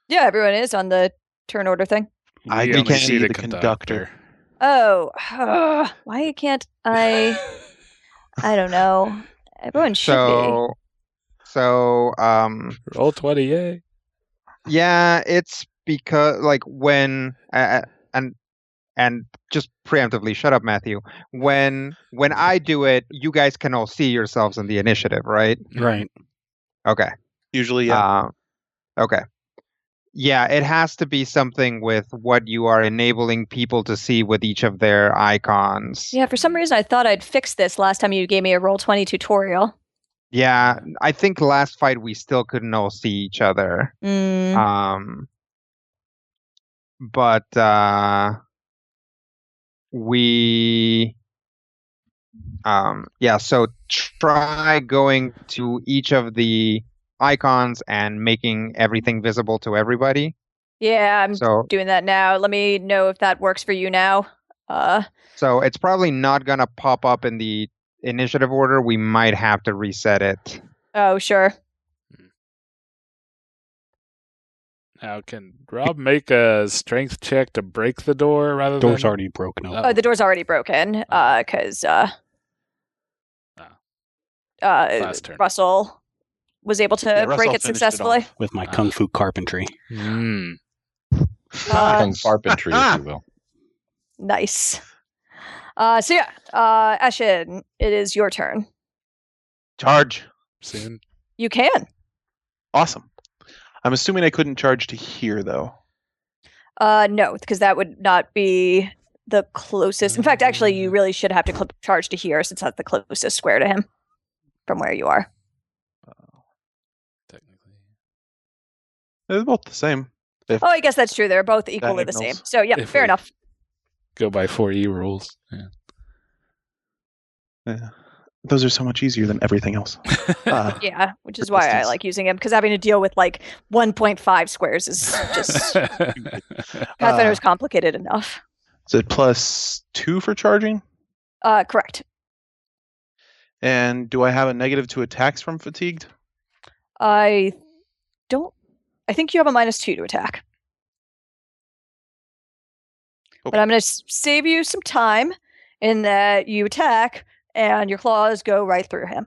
Yeah, everyone is on the turn order thing. I We only only see the conductor. Oh, why can't I? I don't know. Everyone should be. So, Roll 20, yay. yeah, it's because when and just preemptively, shut up, Matthew. When I do it, you guys can all see yourselves in the initiative, right? Right. Okay. Usually, yeah. Okay. Yeah, it has to be something with what you are enabling people to see with each of their icons. Yeah, for some reason I thought I'd fix this last time you gave me a Roll20 tutorial. Yeah, I think last fight we still couldn't all see each other. But so try going to each of the icons and making everything visible to everybody. Yeah, I'm doing that now. Let me know if that works for you now. So it's probably not gonna pop up in the initiative order. We might have to reset it. Oh, sure. Now, can Rob make a strength check to break the door rather than... Door's already broken open. Oh, the door's already broken, because last turn. Russell was able to break it successfully. With my kung fu carpentry. Kung carpentry, if you will. Nice. Eshin, it is your turn. Charge. Soon. You can. Awesome. I'm assuming I couldn't charge to here, though. No, because that would not be the closest. In fact, actually, you really should have to charge to here, since that's the closest square to him. from where you are. Technically. They're both the same. Oh, I guess that's true. They're both equally the same. Diagonals. So, yeah, If fair we- enough. Go by 4E rules. Yeah. Yeah. Those are so much easier than everything else. Yeah, which is for why I distance. like using him, because having to deal with like 1.5 squares is just Pathfinder is complicated enough. Is it +2 for charging? Correct. And do I have a -2 attacks from fatigued? I think you have a -2 to attack. But Okay. I'm going to save you some time in that you attack and your claws go right through him.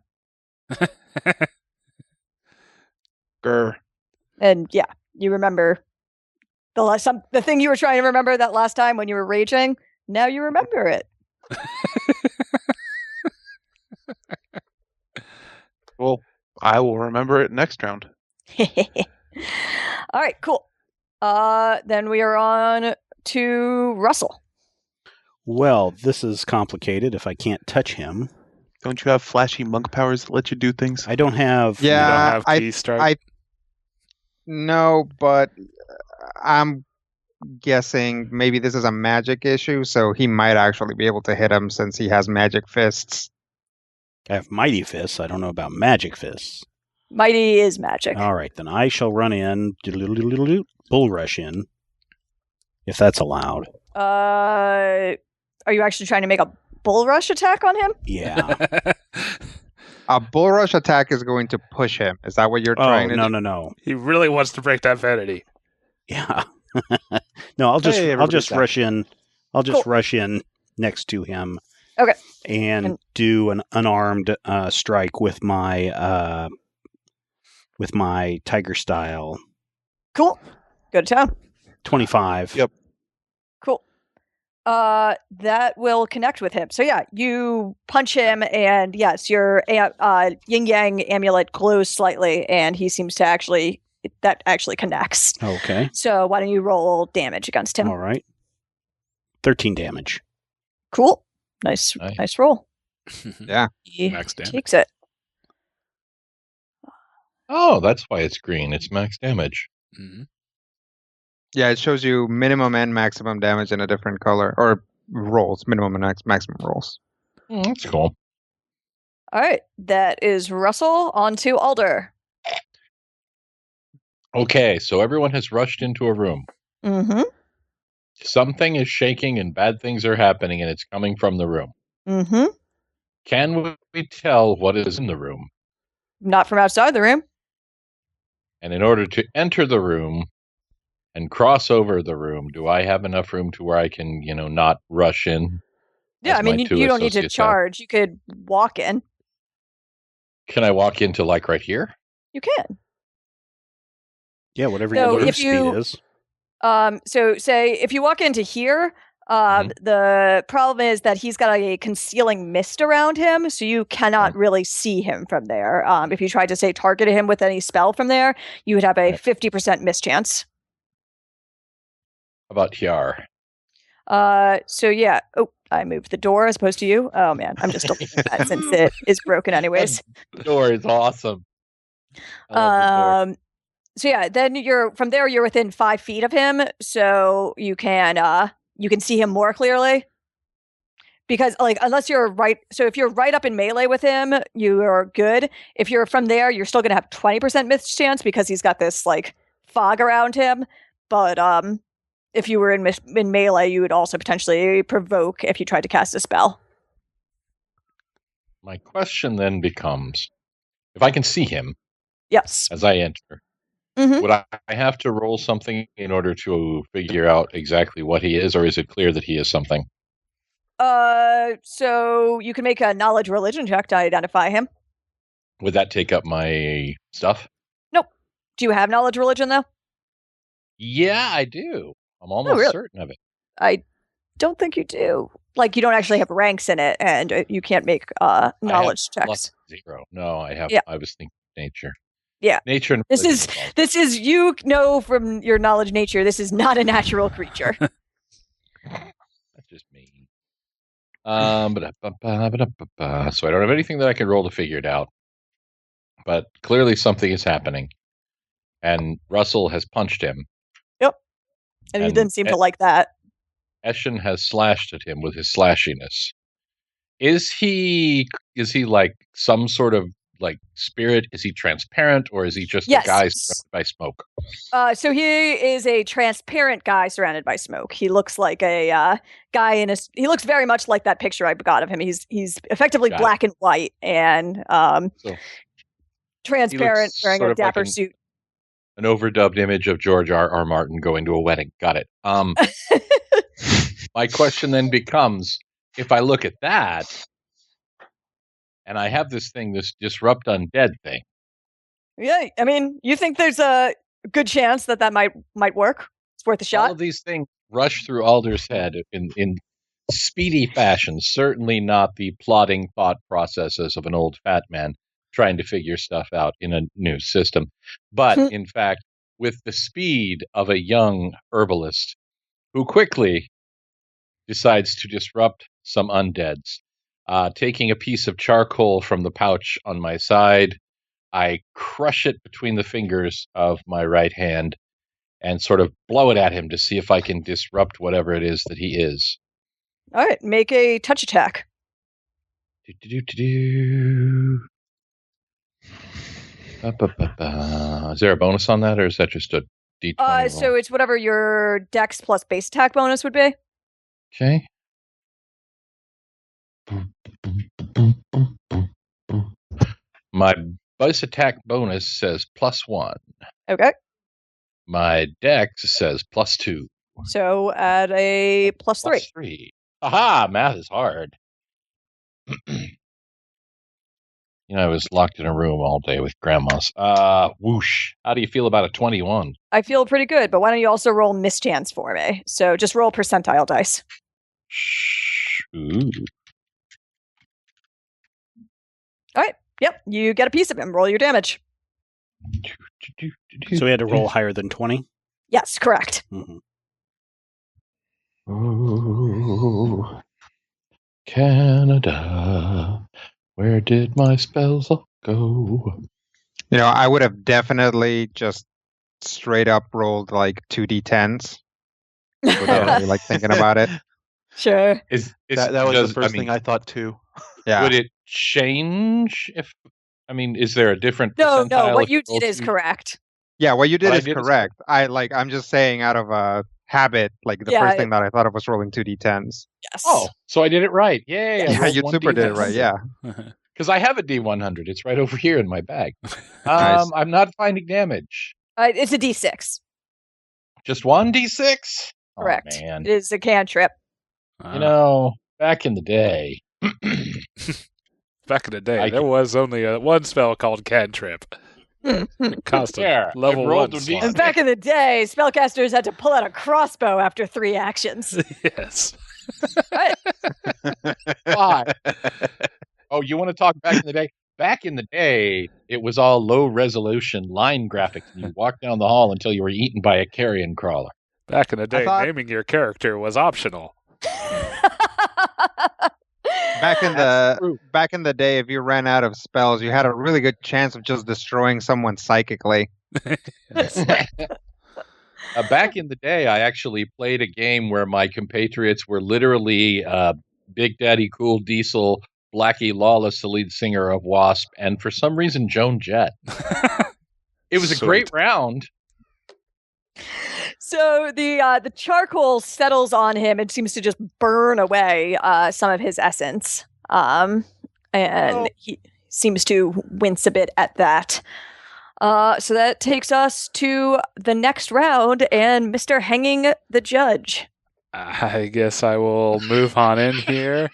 Grr. And yeah, you remember the thing you were trying to remember that last time when you were raging. Now you remember it. Well, I will remember it next round. All right, cool. Then we are on to Russell. Well, this is complicated if I can't touch him. Don't you have flashy monk powers that let you do things? I don't have... You don't Yeah, have key strike? I no, but I'm guessing maybe this is a magic issue, so he might actually be able to hit him since he has magic fists. I have Mighty Fists. I don't know about Magic Fists. Mighty is magic. All right, then I shall run in, bull rush in, if that's allowed. Are you actually trying to make a bull rush attack on him? Yeah. A bull rush attack is going to push him. Is that what you're Oh, trying to no, do? no. He really wants to break that vanity. Yeah. No, I'll just everybody's back. rush in. I'll just Cool. rush in next to him. Okay. And do an unarmed strike with my tiger style. Cool. Go to town. 25. Yep. Cool. That will connect with him. So yeah, you punch him, and yes, your yin yang amulet glows slightly, and he seems to actually connects. Okay. So why don't you roll damage against him? All right. 13 damage. Cool. Nice roll. Yeah. He Max damage. takes it. Oh, that's why it's green. It's max damage. Mhm. Yeah, it shows you minimum and maximum damage in a different color, or rolls, minimum and maximum rolls. That's cool. All right, that is Russell. On to Alder. Okay, so everyone has rushed into a room. Mm-hmm. Something is shaking and bad things are happening, and it's coming from the room. Mm-hmm. Can we tell what is in the room? Not from outside the room. And in order to enter the room and cross over the room, do I have enough room to where I can, not rush in? Yeah, as I mean, my two you don't need to associates have? charge. You could walk in. Can I walk into like right here? You can. Yeah, whatever So your move if speed you- is. So say if you walk into here, the problem is that he's got a concealing mist around him, so you cannot really see him from there. If you tried to say target him with any spell from there, you would have a 50% miss chance. How about here? So yeah. Oh, I moved the door as opposed to you. Oh man, I'm just looking at that since it is broken anyways. The door is awesome. I love the door. So yeah, then you're within 5 feet of him, so you can see him more clearly. Because unless you're right, so if you're right up in melee with him, you are good. If you're from there, you're still gonna have 20% miss chance because he's got this fog around him. But if you were in melee, you would also potentially provoke if you tried to cast a spell. My question then becomes, if I can see him Yes. as I enter, Mhm. would I have to roll something in order to figure out exactly what he is, or is it clear that he is something? So you can make a knowledge religion check to identify him. Would that take up my stuff? Do you have knowledge religion though? Yeah, I do. I'm almost really? certain of it. I don't think you do. You don't actually have ranks in it, and you can't make knowledge checks. +0. No, I have. Yeah. I was thinking nature. Yeah. Nature and This religion is all- this is you know from your knowledge nature. This is not a natural creature. That's just me. So I don't have anything that I can roll to figure it out. but clearly something is happening. And Russell has punched him. Yep. And he And didn't seem to like that. Eshin has slashed at him with his slashiness. Is he like some sort of like spirit? Is he transparent, or is he just a guy surrounded by smoke? So he is a transparent guy surrounded by smoke. He looks like a guy he looks very much like that picture I got of him. He's effectively black and white and transparent, wearing a dapper suit. An overdubbed image of George R.R. Martin going to a wedding. Got it. My question then becomes, if I look at that, and I have this disrupt undead thing. Yeah, I mean, you think there's a good chance that might work? It's worth a shot. All of these things rush through Alder's head in speedy fashion. Certainly not the plodding thought processes of an old fat man trying to figure stuff out in a new system. But in fact, with the speed of a young herbalist who quickly decides to disrupt some undeads, taking a piece of charcoal from the pouch on my side, I crush it between the fingers of my right hand and sort of blow it at him to see if I can disrupt whatever it is that he is. All right, make a touch attack. Is there a bonus on that, or is that just a D20 roll? So it's whatever your dex plus base attack bonus would be. Okay. My base attack bonus says +1. Okay. My dex says +2. So add a +3. +3. Aha! Math is hard. I was locked in a room all day with grandmas. Whoosh. How do you feel about a 21? I feel pretty good, but why don't you also roll mischance for me? So just roll percentile dice. Ooh. All right. Yep. You get a piece of him. Roll your damage. So we had to roll higher than 20? Yes, correct. Mm-hmm. Oh, Canada, where did my spells all go? I would have definitely just straight up rolled like 2d10s without really like thinking about it. Sure. That was the first thing I thought too. Yeah. Would it change if? Is there a different? No. percentile What if you roll did is two? correct. Yeah, what you did What I is did is correct. I'm just saying out of a habit, like the first thing that I thought of was rolling 2d10s. Yes. Oh, so I did it right. Yay! Yeah, you super did it right. Yeah. Because I have a D100. It's right over here in my bag. Nice. I'm not finding damage. It's a D6. Just one D6? Correct. Oh, man. It is a cantrip. Back in the day. Back in the day, there was only one spell called Cantrip. Constant level 1 slot. And back in the day, spellcasters had to pull out a crossbow after 3 actions. Yes. Right. Why? Oh, you want to talk back in the day? Back in the day, it was all low-resolution line graphics, and you walked down the hall until you were eaten by a carrion crawler. Back in the day, naming your character was optional. Back in the day, if you ran out of spells, you had a really good chance of just destroying someone psychically. Back in the day, I actually played a game where my compatriots were literally Big Daddy Cool Diesel, Blackie Lawless, the lead singer of Wasp, and for some reason, Joan Jett. It was a great round. So the charcoal settles on him and seems to just burn away some of his essence. And he seems to wince a bit at that. So that takes us to the next round and Mr. Hanging the Judge. I guess I will move on in here.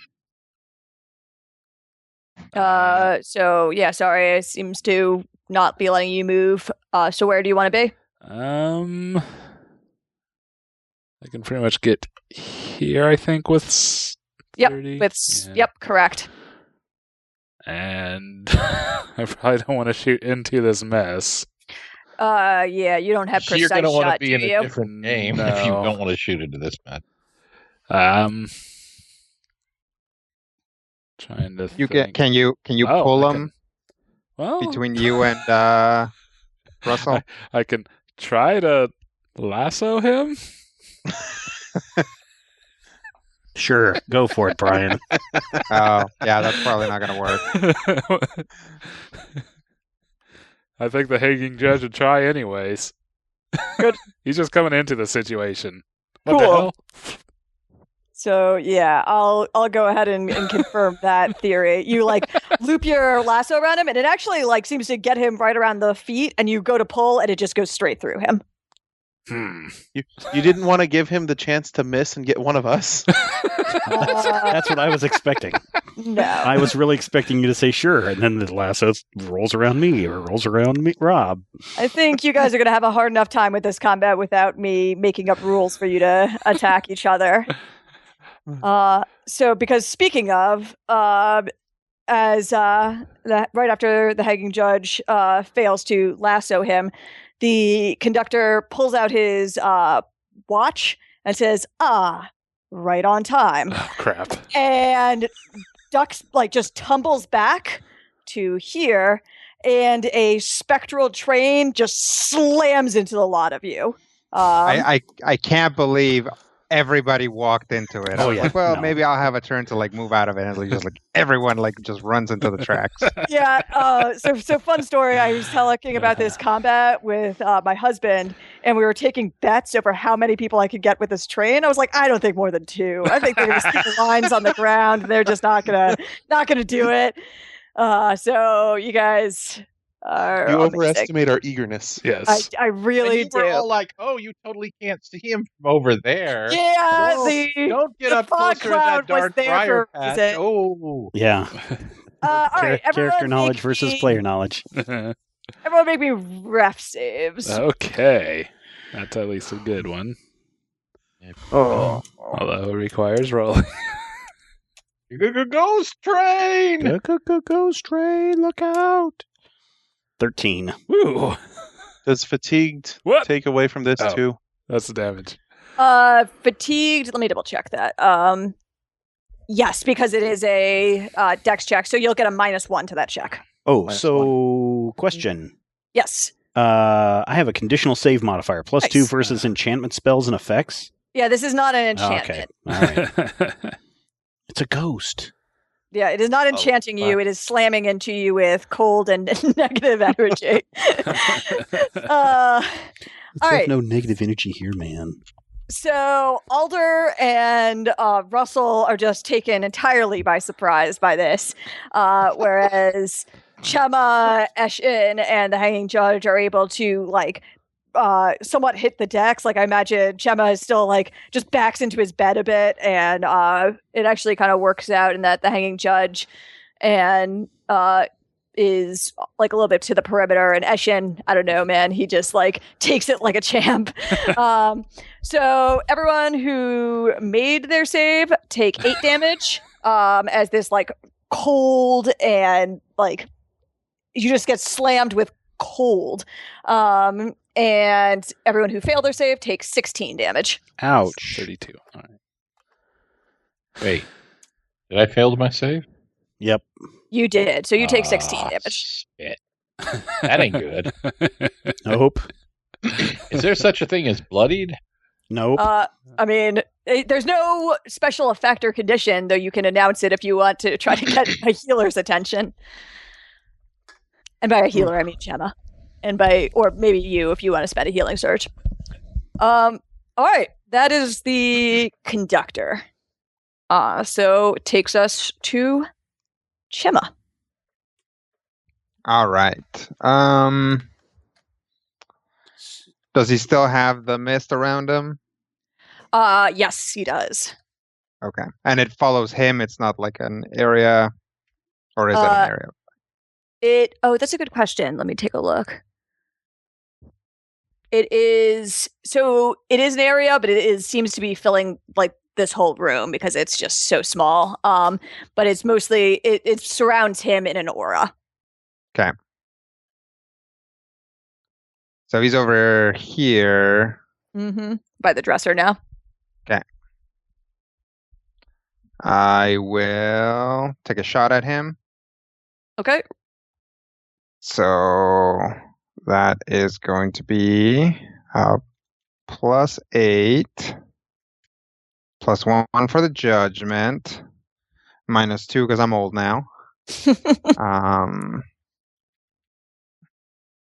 Sorry, it seems to not be letting you move. So where do you want to be? I can pretty much get here, I think, with 30. Yep, correct. And I probably don't want to shoot into this mess. Yeah, you don't have precise You're going to want to shot, be in do you? a different game if you don't want to shoot into this mess. Trying to Can you pull him? Well, between you and Russell? I can try to lasso him. Sure, go for it, Brian. Oh, yeah, that's probably not going to work. I think the hanging judge would try anyways. Good. He's just coming into the situation. What Cool. the hell? So yeah, I'll go ahead and confirm that theory. You like loop your lasso around him, and it actually like seems to get him right around the feet, and you go to pull, and it just goes straight through him. You didn't want to give him the chance to miss and get one of us? That's what I was expecting. No. I was really expecting you to say sure, and then the lasso rolls around me or rolls around me, Rob. I think you guys are going to have a hard enough time with this combat without me making up rules for you to attack each other. So because speaking of, right after the hanging judge fails to lasso him, the conductor pulls out his watch and says, right on time. Oh, crap. And ducks, like, just tumbles back to here, and a spectral train just slams into the lot of you. I can't believe everybody walked into it. I Oh, was yeah. like, well, No. maybe I'll have a turn to like move out of it, and it's just like everyone like just runs into the tracks. Yeah. So fun story. I was talking about this combat with my husband, and we were taking bets over how many people I could get with this train. I was like, I don't think more than 2. I think they're going to stick the lines on the ground. And they're just not gonna do it. So you guys are You amazing. overestimate our eagerness. Yes. I really and do. you were all like, "Oh, you totally can't see him from over there." Yeah, Don't get the up fog closer to that cloud was dark there briar for a patch. reason. Oh, Yeah. all right, Character everyone knowledge make versus me- player knowledge. Everyone make me ref saves. Okay. That's at least a good one. Oh. Although it requires rolling. ghost train! Ghost train, look out. 13. Woo! Does fatigued What? take away from this Oh. too? That's the damage. Fatigued. Let me double check that. Yes, because it is a dex check, so you'll get a -1 to that check. Oh, Minus so question. Yes. I have a conditional save modifier, +2 Nice. versus enchantment spells and effects. Yeah, this is not an Oh, enchantment. okay. All right. It's a ghost. Yeah, it is not enchanting you. It is slamming into you with cold and negative energy. All right. No negative energy here, man. So Alder and Russell are just taken entirely by surprise by this, whereas Chema, Eshin, and the Hanging Judge are able to like somewhat hit the decks. Like I imagine Chema is still like just backs into his bed a bit, and it actually kind of works out in that the Hanging Judge and is like a little bit to the perimeter, and Eshin, I don't know, man, he just like takes it like a champ. So everyone who made their save take 8 damage as this like cold and like you just get slammed with cold. And everyone who failed their save takes 16 damage. Ouch. 32. All right. Wait, did I fail my save? Yep. You did, so you take 16 damage. Spit. That ain't good. Nope. Is there such a thing as bloodied? Nope. I mean, there's no special effect or condition, though you can announce it if you want to try to get a healer's attention. And by a healer, I mean Gemma. And by, or maybe you if you want to spend a healing surge. All right, that is the conductor. So it takes us to Chema. All right. Does he still have the mist around him? Yes, he does. Okay. And it follows him. It's not like an area, or is it an area? That's a good question. Let me take a look. It is an area, but seems to be filling like this whole room because it's just so small. But it's mostly it surrounds him in an aura. Okay. So he's over here. Mm-hmm. By the dresser now. Okay. I will take a shot at him. Okay. So that is going to be +8, +1 for the judgment, -2 because I'm old now.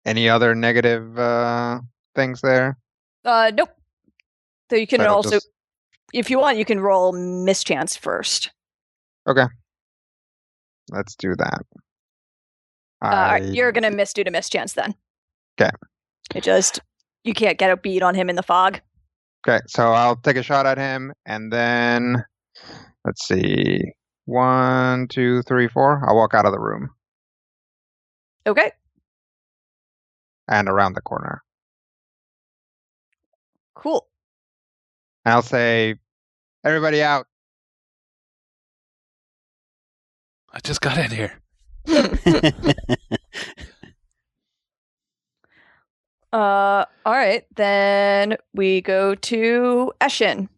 Any other negative things there? Nope. So you can So also, just- if you want, you can roll mischance first. Okay. Let's do that. You're gonna miss due to mischance then. Okay. You can't get a bead on him in the fog. Okay, so I'll take a shot at him, and then let's see, 1, 2, 3, 4. I'll walk out of the room Okay. and around the corner. Cool. And I'll say, "Everybody out." I just got in here. All right, then we go to Eshin.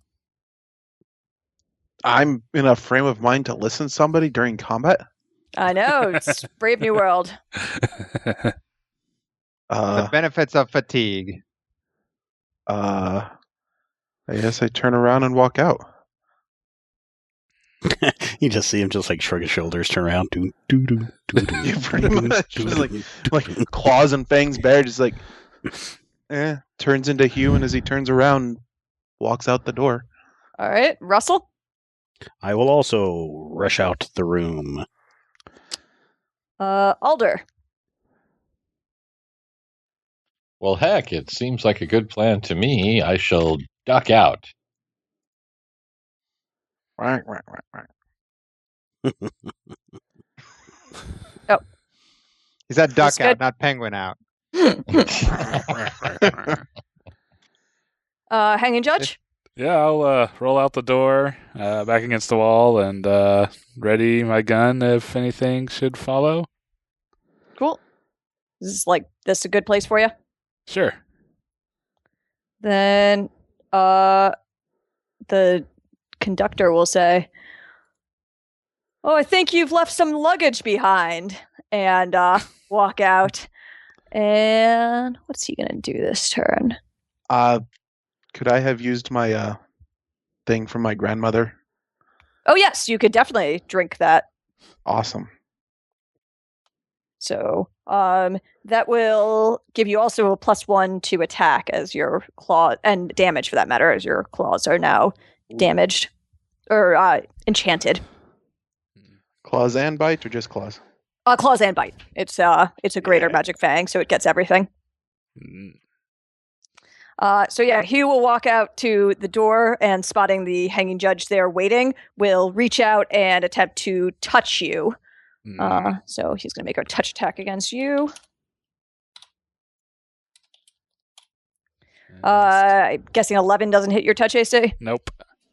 I'm in a frame of mind to listen to somebody during combat. I know, it's Brave New World. The benefits of fatigue. I guess I turn around and walk out. You just see him just like shrug his shoulders, turn around, do do do do do. Yeah, pretty much. Just like claws and fangs bare, just like turns into human as he turns around and walks out the door. All right, Russell. I will also rush out the room. Alder. Well, heck, it seems like a good plan to me. I shall duck out. Right. Oh. He said duck That's out, good. not penguin out. Hanging Judge. Yeah, I'll roll out the door, back against the wall, and ready my gun if anything should follow. Cool. Is this a good place for you? Sure. Then the conductor will say, "Oh, I think you've left some luggage behind," and walk out. And what's he gonna do this turn? Could I have used my thing from my grandmother? Oh yes, you could definitely drink that. Awesome. So that will give you also a +1 to attack as your claw and damage for that matter, as your claws are now damaged or enchanted. Claws and bite, or just claws? Claws and bite. It's a greater Yeah. magic fang, so it gets everything. Mm. So yeah, he will walk out to the door and spotting the hanging judge there waiting, will reach out and attempt to touch you. So he's going to make a touch attack against you. I'm guessing 11 doesn't hit your touch AC? Nope.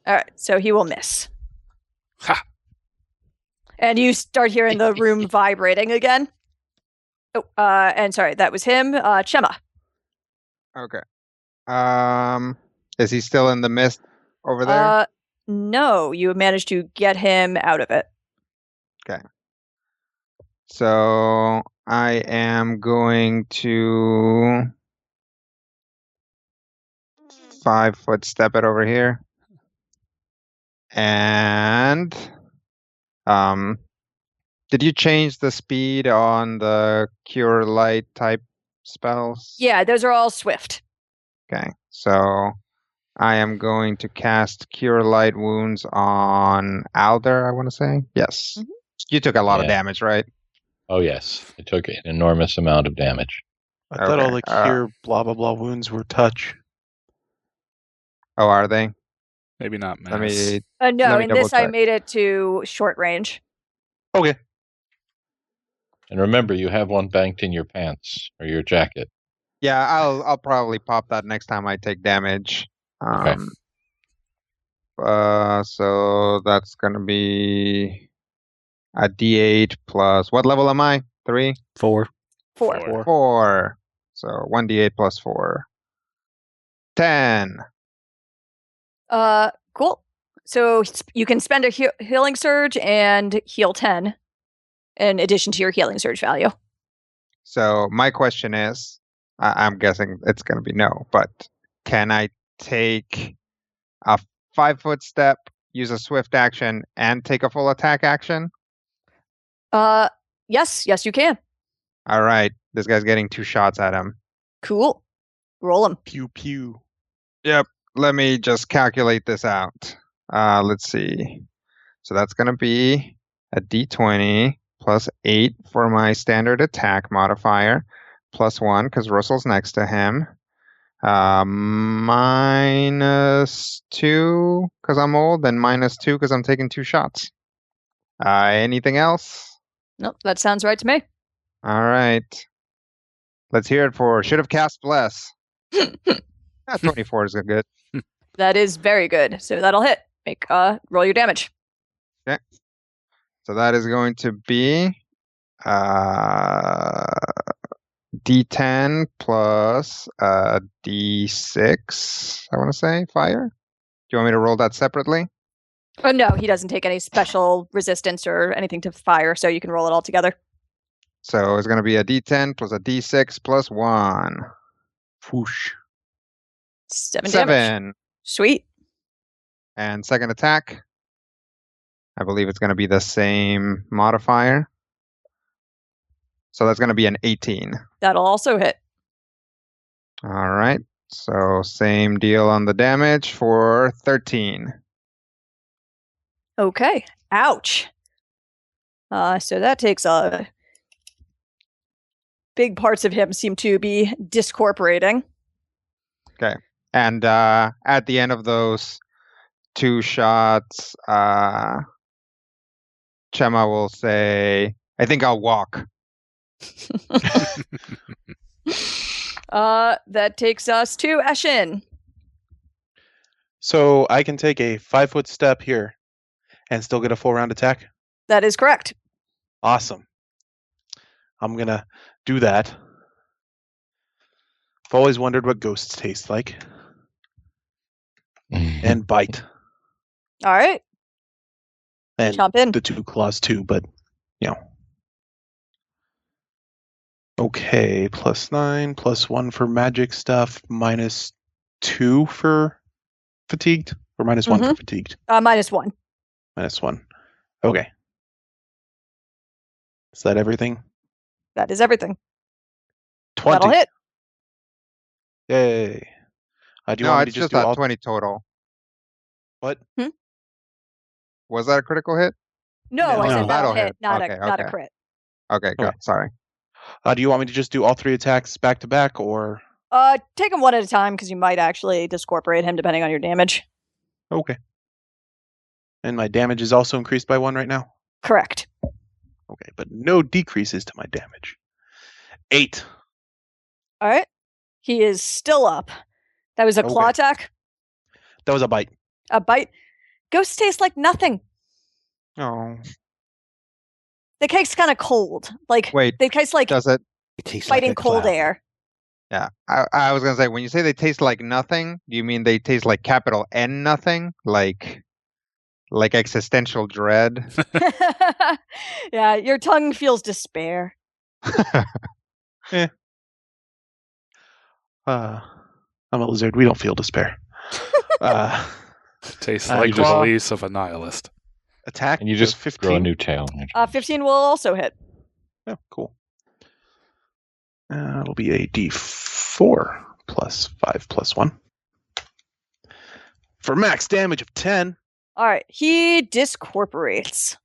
All right, so he will miss. Ha! And you start hearing the room vibrating again. Oh, and sorry, that was him. Chema. Okay. Is he still in the mist over there? No, you managed to get him out of it. So I am going to 5-foot step it over here. And did you change the speed on the cure light type spells? Yeah, those are all swift. Okay. So I am going to cast cure light wounds on Alder, I want to say. Yes. Mhm. You took a lot of Yeah. damage, right? Oh, yes. I took an enormous amount of damage. I thought all Okay, the cure blah blah blah wounds were touch. Oh, are they? Maybe not mass. Let me No, Let me in this I double-check. made it to short range. Okay. And remember, you have one banked in your pants or your jacket. Yeah, I'll probably pop that next time I take damage. Okay. So that's gonna be a D8 plus what level am I? 3? 4. 4. 4. So 1D8 plus 4. 10. Cool. So you can spend a healing surge and heal 10 in addition to your healing surge value. So my question is, I'm guessing it's going to be no, but can I take a 5-foot step, use a swift action, and take a full attack action? Yes, you can. All right. This guy's getting 2 shots at him. Cool. Roll him. Pew pew. Yep. Let me just calculate this out. Let's see. So that's going to be a d20 plus 8 for my standard attack modifier, plus 1 because Russell's next to him, minus 2 because I'm old, and minus 2 because I'm taking 2 shots. Anything else? Nope, that sounds right to me. All right. Let's hear it for should have cast Bless. 24 is good. That is very good. So that'll hit. Roll your damage. Okay. So that is going to be D10 plus D6, I want to say, fire. Do you want me to roll that separately? Oh, no, he doesn't take any special resistance or anything to fire, so you can roll it all together. So it's going to be a D10 plus a D6 plus 1. Whoosh. 7 damage. 7. Sweet. And second attack, I believe it's going to be the same modifier. So that's going to be an 18. That'll also hit. All right. So same deal on the damage for 13. Okay. Ouch. So that takes big parts of him seem to be discorporating. Okay. And at the end of those 2 shots, Chema will say, I think I'll walk. That takes us to Eshin. So I can take a 5-foot step here and still get a full round attack? That is correct. Awesome. I'm going to do that. I've always wondered what ghosts taste like. And bite. All right. And Chomp in. the 2 claws too, but, you know. Okay, plus 9, plus 1 for magic stuff, minus 2 for fatigued, or minus 1 for fatigued? Minus 1. Minus 1. Okay. Is that everything? That is everything. 20. That'll hit. Yay. Do you No, want me it's to just just do a all... 20 total. What? Was that a critical hit? No, No. I said No, that'll that'll hit, hit. not Okay, a okay. crit. Okay, good. Okay. Sorry. Do you want me to just do all 3 attacks back to back, or... Take him one at a time because you might actually discorporate him depending on your damage. Okay. And my damage is also increased by 1 right now? Correct. Okay, but no decreases to my damage. 8. All right. He is still up. That was a claw Okay. attack. That was a bite. A bite. Ghosts taste like nothing. Oh. The cake's kind of cold. Like, Wait, they taste like does it? It tastes fighting like a cold cloud. air. Yeah. I was going to say, when you say they taste like nothing, do you mean they taste like capital N nothing? Like existential dread? Yeah, your tongue feels despair. I'm a lizard. We don't feel despair. Tastes You like the just- release of a nihilist. Attack. And you just 15. grow a new tail. 15 will also hit. Oh, cool. It'll be a D4 plus 5 plus 1. For max damage of 10. All right, he discorporates.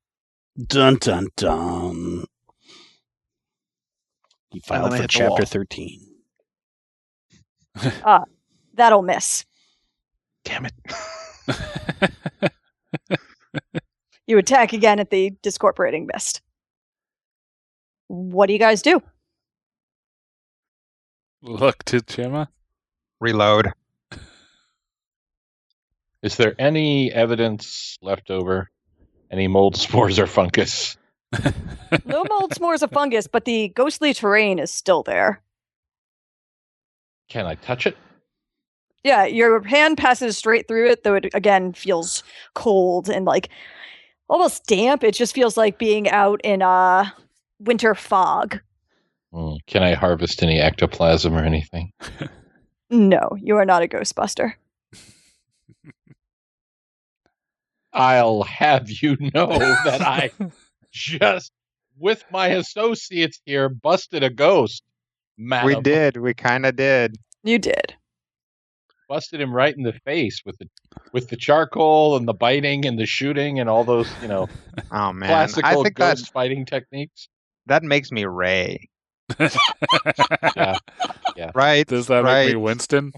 Dun dun dun. He filed then I for hit the chapter wall. 13. That'll miss. Damn it. You attack again at the discorporating mist. What do you guys do? Look to Chema. Reload. Is there any evidence left over? Any mold spores or fungus? No mold spores of fungus, but the ghostly terrain is still there. Can I touch it? Yeah, your hand passes straight through it, though it again feels cold and like almost damp. It just feels like being out in winter fog. Can I harvest any ectoplasm or anything? No, you are not a Ghostbuster. I'll have you know that I just, with my associates here, busted a ghost, madam. We did. We kind of did. You did. Busted him right in the face with the charcoal and the biting and the shooting and all those, Oh man, classical I think ghost fighting techniques. that makes me Ray. Yeah. Right? Does that right. make me Winston?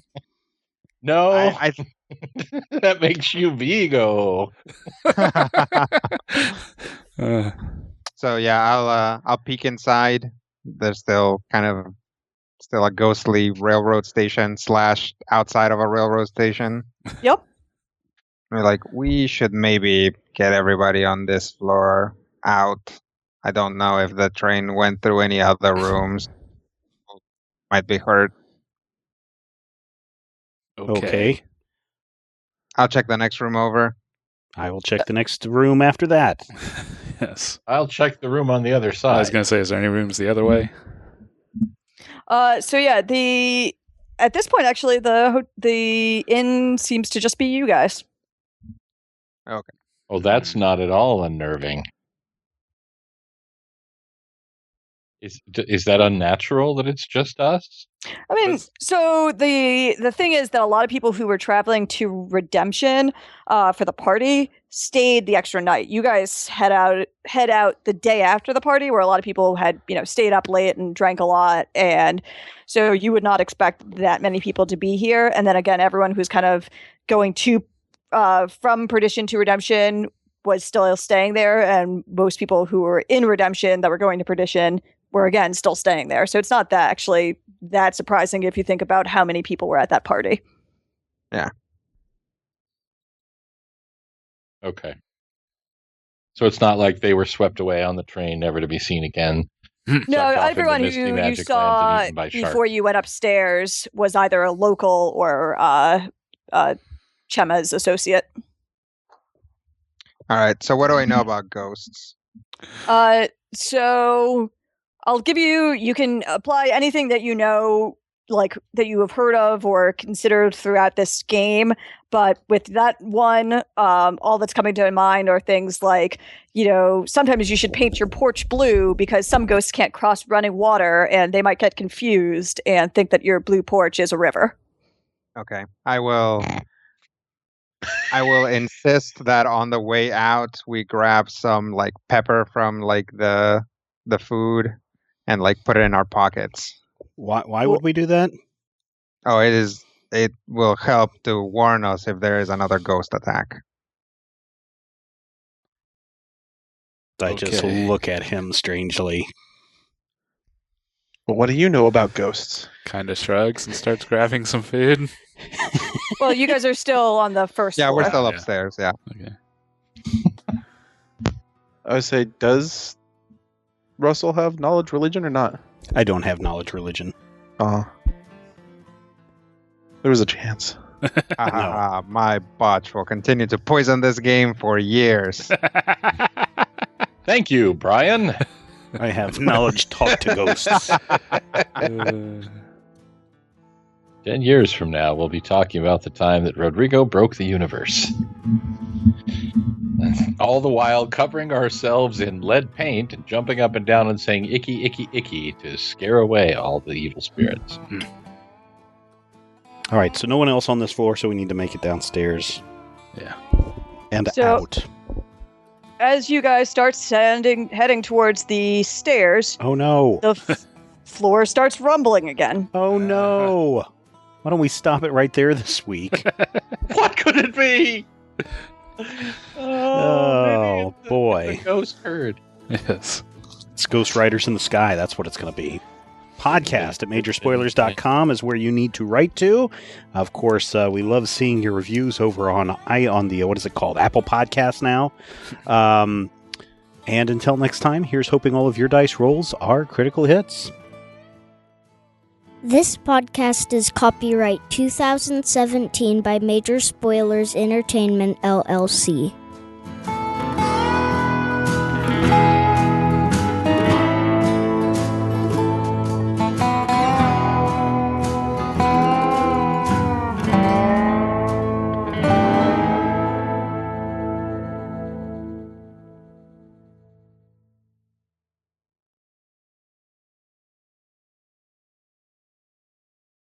No, I that makes you Vigo. So yeah, I'll peek inside. There's still a ghostly railroad station / outside of a railroad station. Yep. We're like, we should maybe get everybody on this floor out. I don't know if the train went through any other rooms. Might be hurt. Okay. I'll check the next room over. I will check the next room after that. Yes. I'll check the room on the other side. I was going to say, is there any rooms the other way? So yeah, at this point, actually, the inn seems to just be you guys. Okay. Oh, that's not at all unnerving. Is that unnatural that it's just us? I mean, so the thing is that a lot of people who were traveling to Redemption for the party stayed the extra night. You guys head out the day after the party, where a lot of people had stayed up late and drank a lot, and so you would not expect that many people to be here. And then again, everyone who's kind of going to from Perdition to Redemption was still staying there, and most people who were in Redemption that were going to Perdition were again still staying there. So it's not that surprising if you think about how many people were at that party. Yeah. Okay. So it's not like they were swept away on the train, never to be seen again. No, everyone who you saw before you went upstairs was either a local or Chema's associate. All right. So what do I know about ghosts? So I'll give you can apply anything that you know, like that you have heard of or considered throughout this game. But with that one, all that's coming to mind are things like, sometimes you should paint your porch blue because some ghosts can't cross running water and they might get confused and think that your blue porch is a river. Okay. I will insist that on the way out we grab some pepper from the food and put it in our pockets. Why would we do that? Oh, it will help to warn us if there is another ghost attack. I just look at him strangely. Well, what do you know about ghosts? Kind of shrugs and starts grabbing some food. Well, you guys are still on the first floor. Yeah, we're still upstairs, yeah. Okay. I would say, does Russell have knowledge religion or not? I don't have knowledge religion. There was a chance. My botch will continue to poison this game for years. Thank you, Brian. I have knowledge talk to ghosts. 10 years from now, we'll be talking about the time that Rodrigo broke the universe. All the while covering ourselves in lead paint and jumping up and down and saying icky, icky, icky to scare away all the evil spirits. All right, so no one else on this floor, so we need to make it downstairs. Yeah. And out. As you guys start heading towards the stairs, Oh no. the floor starts rumbling again. Oh no. Why don't we stop it right there this week? What could it be? Oh, boy. The ghost herd. Yes. It's Ghost Riders in the Sky. That's what it's going to be. Podcast at majorspoilers.com is where you need to write to. Of course, we love seeing your reviews over on the, what is it called? Apple Podcasts now. And until next time, here's hoping all of your dice rolls are critical hits. This podcast is copyright 2017 by Major Spoilers Entertainment, LLC.